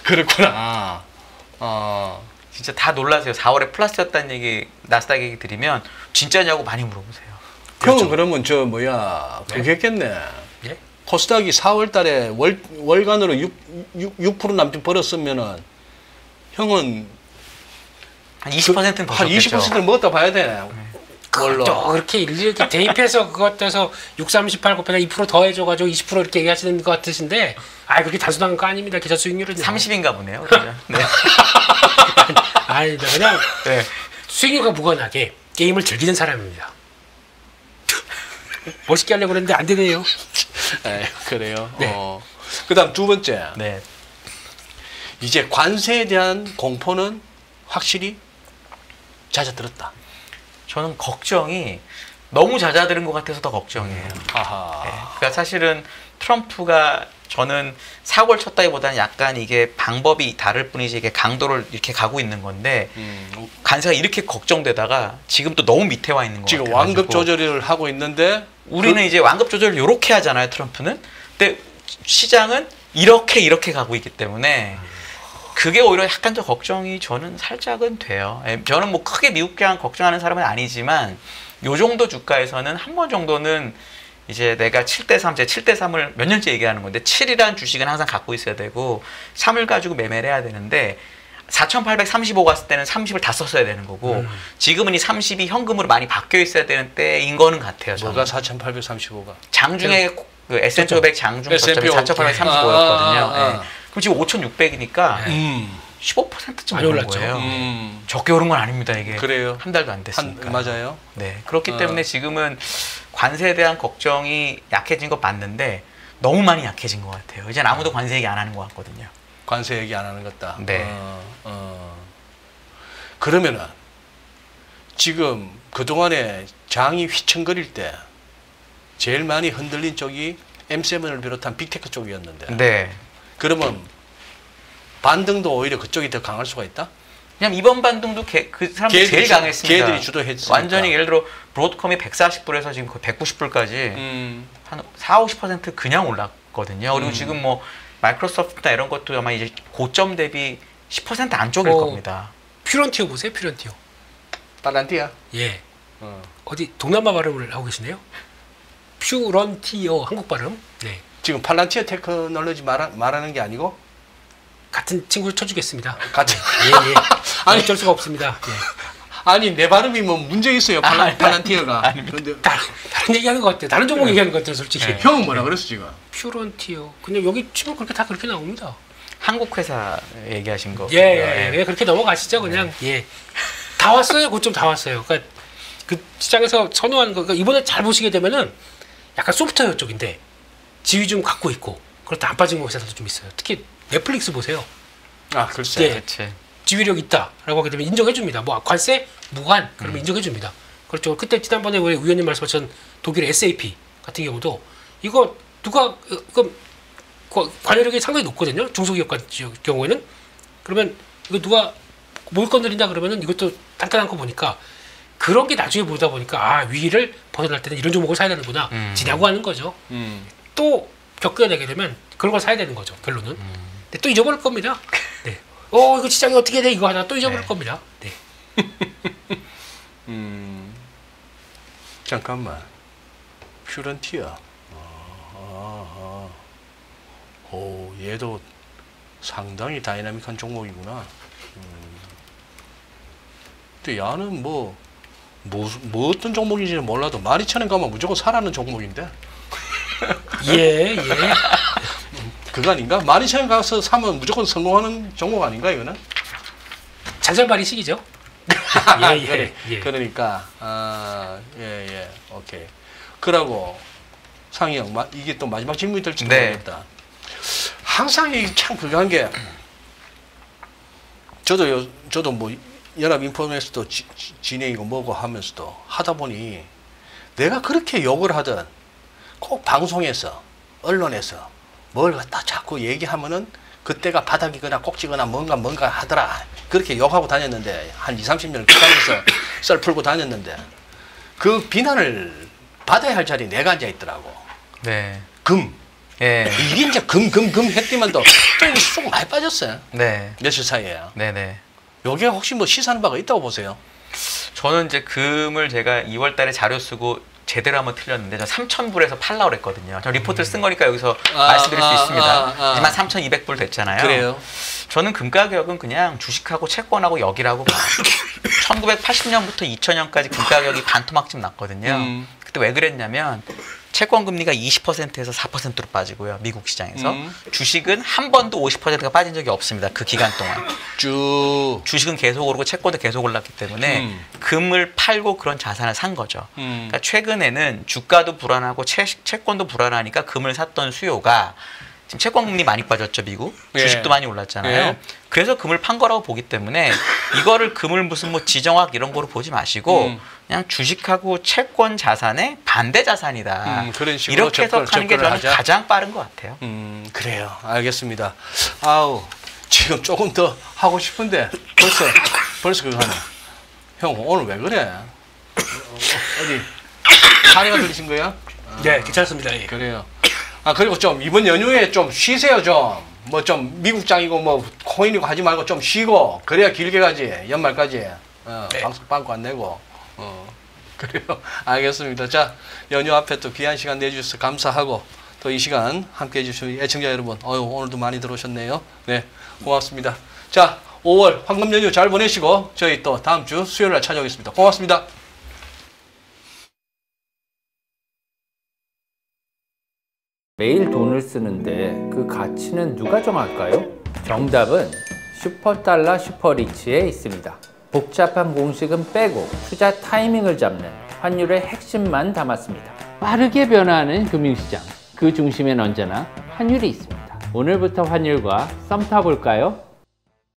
그렇구나. 진짜 다 놀라세요. 4월에 플러스였다는 얘기 나스닥 얘기 드리면 진짜냐고 많이 물어보세요. 형은 그러면 저 뭐야 그겠겠네. 예? 코스닥이 4월달에 월간으로 6% 남짓 벌었으면은 형은 한 20%는 한 벌었겠죠. 20%는 먹었다 봐야 돼. 또 그렇게 일일이 대입해서 그것 떼서 6, 38 곱하기 2% 더해줘가지고 20% 이렇게 얘기하시는 것 같으신데 그렇게 단순한 거 아닙니다. 기자 수익률은 30인가 보네요. 그죠? 네. 아니 그냥 네. 수익률과 무관하게 게임을 즐기는 사람입니다. 멋있게 하려고 그랬는데 안 되네요. 그래요. 네. 그다음 두 번째. 네. 이제 관세에 대한 공포는 확실히 잦아들었다. 저는 걱정이 너무 잦아드는 것 같아서 더 걱정이에요. 아하. 네. 그러니까 사실은 트럼프가 저는 사고를 쳤다기보다는 약간 이게 방법이 다를 뿐이지 이게 강도를 이렇게 가고 있는 건데 관세가 이렇게 걱정되다가 지금 또 너무 밑에 와 있는 것 같아요. 지금 완급 조절을 하고 있는데 우리는 이제 완급 조절을 이렇게 하잖아요, 트럼프는. 근데 시장은 이렇게 가고 있기 때문에 그게 오히려 약간 더 걱정이 저는 살짝은 돼요. 저는 뭐 크게 미국 장 걱정하는 사람은 아니지만 요 정도 주가에서는 한 번 정도는 이제 내가 7대3, 제 7대3을 몇 년째 얘기하는 건데 7이라는 주식은 항상 갖고 있어야 되고 3을 가지고 매매를 해야 되는데 4,835 갔을 때는 30을 다 썼어야 되는 거고 지금은 이 30이 현금으로 많이 바뀌어 있어야 되는 때인 거는 같아요. 저는. 뭐가 4,835가? 장중에 그 S&P 500 장중 저점이 4,835였거든요. 그럼 지금 5,600이니까 15%쯤 많이 오른 올랐죠. 거예요. 적게 오른 건 아닙니다. 이게 그래요. 한 달도 안 됐으니까. 맞아요. 네, 그렇기 때문에 지금은 관세에 대한 걱정이 약해진 거 맞는데 너무 많이 약해진 것 같아요. 이제 아무도 관세 얘기 안 하는 것 같거든요. 관세 얘기 안 하는 것 같다. 네. 그러면은 지금 그동안에 장이 휘청거릴 때 제일 많이 흔들린 쪽이 M7을 비롯한 빅테크 쪽이었는데 네. 그러면 반등도 오히려 그쪽이 더 강할 수가 있다? 그냥 이번 반등도 그 사람들이 제일 강했습니다. 걔들이 주도했으니까. 완전히 예를 들어 브로드컴이 140불에서 지금 거의 190불까지 한 4~50% 그냥 올랐거든요. 그리고 지금 뭐 마이크로소프트나 이런 것도 아마 이제 고점 대비 10% 안쪽일 겁니다. 퓨런티어 보세요. 퓨런티어. 빨란티야? 예. 어디 동남아 발음을 하고 계시네요. 퓨런티어 한국 발음. 네. 지금 팔란티어 테크놀로지 말하는 게 아니고 같은 친구를 쳐주겠습니다. 같은 예, 예. 아니, 어쩔 수가 없습니다. 예. 아니 내 발음이 뭐 문제 있어요. 팔란티어가. 근데 다른 얘기하는 것 같아요. 다른 종목 얘기하는 것 같아요, 솔직히. 네. 형은 뭐라 그랬어 지금? 퓨런티어. 그냥 여기 치면 그렇게 다 그렇게 나옵니다. 한국 회사 얘기하신 거. 예. 그렇게 넘어가시죠, 그냥. 예. 다 왔어요. 고점 다 왔어요. 그러니까 그 시장에서 선호하는 거. 그러니까 이번에 잘 보시게 되면은 약간 소프트웨어 쪽인데 지위 좀 갖고 있고 그렇다 안 빠진 회사들도 좀 있어요. 특히 넷플릭스 보세요. 아, 글쎄. 예. 그렇지. 지위력 있다라고 하게 되면 인정해줍니다. 뭐 관세 무관 그러면 인정해줍니다. 그렇죠. 그때 지난번에 우리 위원님 말씀하신 독일 SAP 같은 경우도 이거 누가 이거 관여력이 상당히 높거든요. 중소기업 같은 경우에는 그러면 이거 누가 뭘 건드린다 그러면은 이것도 단가 않고 보니까 그런 게 나중에 보다 보니까 아 위기를 벗어날 때는 이런 종목을 사야 되는구나 지냐고 하는 거죠. 또 겪어내게 되면 그런 걸 사야 되는 거죠. 결론은. 근데 또 잊어버릴 겁니다. 네. 이거 시장이 어떻게 돼? 이거 하나 또 잊어버릴 네. 겁니다. 네. 잠깐만. 퓨런티어. 오, 얘도 상당히 다이나믹한 종목이구나. 근데 야는 뭐 어떤 종목인지는 몰라도 12,000원 가면 무조건 사라는 종목인데. 예. 그거 아닌가? 12,000원 가서 사면 무조건 성공하는 종목 아닌가 이거는? 잔잔바리식이죠. 예. 그러니까 오케이. 그러고 상희 형 이게 또 마지막 질문이 될지 모르겠다. 항상 참 그거 한 게 저도 뭐 연합 인포메이션도 진행이고 뭐고 하면서도 하다 보니 내가 그렇게 욕을 하든 꼭 방송에서 언론에서 뭘 갖다 자꾸 얘기하면은 그때가 바닥이거나 꼭지거나 뭔가 하더라. 그렇게 욕하고 다녔는데 한 20~30년을 그다음에서 썰 풀고 다녔는데 그 비난을 받아야 할 자리에 내가 앉아 있더라고. 네. 이게 이제 금 했더만도 또 쑥 많이 빠졌어요. 네. 며칠 사이에요. 네네. 여기에 혹시 뭐 시사하는 바가 있다고 보세요? 저는 이제 금을 제가 2월달에 자료 쓰고 제대로 한번 틀렸는데 저 3,000불에서 팔라고 그랬거든요. 저 리포트를 쓴 거니까 여기서 말씀드릴 수 있습니다. 하지만 3,200불 됐잖아요. 그래요. 저는 금 가격은 그냥 주식하고 채권하고 여기라고 1980년부터 2000년까지 금 가격이 반토막집 났거든요. 그때 왜 그랬냐면 채권 금리가 20%에서 4%로 빠지고요. 미국 시장에서. 주식은 한 번도 50%가 빠진 적이 없습니다. 그 기간 동안. 주식은 계속 오르고 채권도 계속 올랐기 때문에 금을 팔고 그런 자산을 산 거죠. 그러니까 최근에는 주가도 불안하고 채권도 불안하니까 금을 샀던 수요가 지금 채권 금리 많이 빠졌죠, 미국. 주식도 많이 올랐잖아요. 그래서 금을 판 거라고 보기 때문에 이거를 금을 무슨 뭐 지정학 이런 거로 보지 마시고 그냥 주식하고 채권 자산의 반대 자산이다. 그런 식으로 이렇게 해석하는 게 저는 하자. 가장 빠른 것 같아요. 그래요. 알겠습니다. 지금 조금 더 하고 싶은데 벌써 그거 하네. 형 오늘 왜 그래? 어디 사례가 들리신 거야? 네, 괜찮습니다. 예. 그래요. 그리고 좀 이번 연휴에 좀 쉬세요 좀. 뭐 좀 미국장이고 뭐 코인이고 하지 말고 좀 쉬고 그래야 길게 가지 연말까지 네. 방송 빵꾸 안 내고 그래요. 알겠습니다. 자 연휴 앞에 또 귀한 시간 내주셔서 감사하고 또 이 시간 함께 해주신 애청자 여러분 오늘도 많이 들어오셨네요. 네 고맙습니다. 자 5월 황금 연휴 잘 보내시고 저희 또 다음 주 수요일 날 찾아오겠습니다. 고맙습니다. 매일 돈을 쓰는데 그 가치는 누가 정할까요? 정답은 슈퍼달러 슈퍼리치에 있습니다. 복잡한 공식은 빼고 투자 타이밍을 잡는 환율의 핵심만 담았습니다. 빠르게 변화하는 금융시장, 그 중심엔 언제나 환율이 있습니다. 오늘부터 환율과 썸 타볼까요?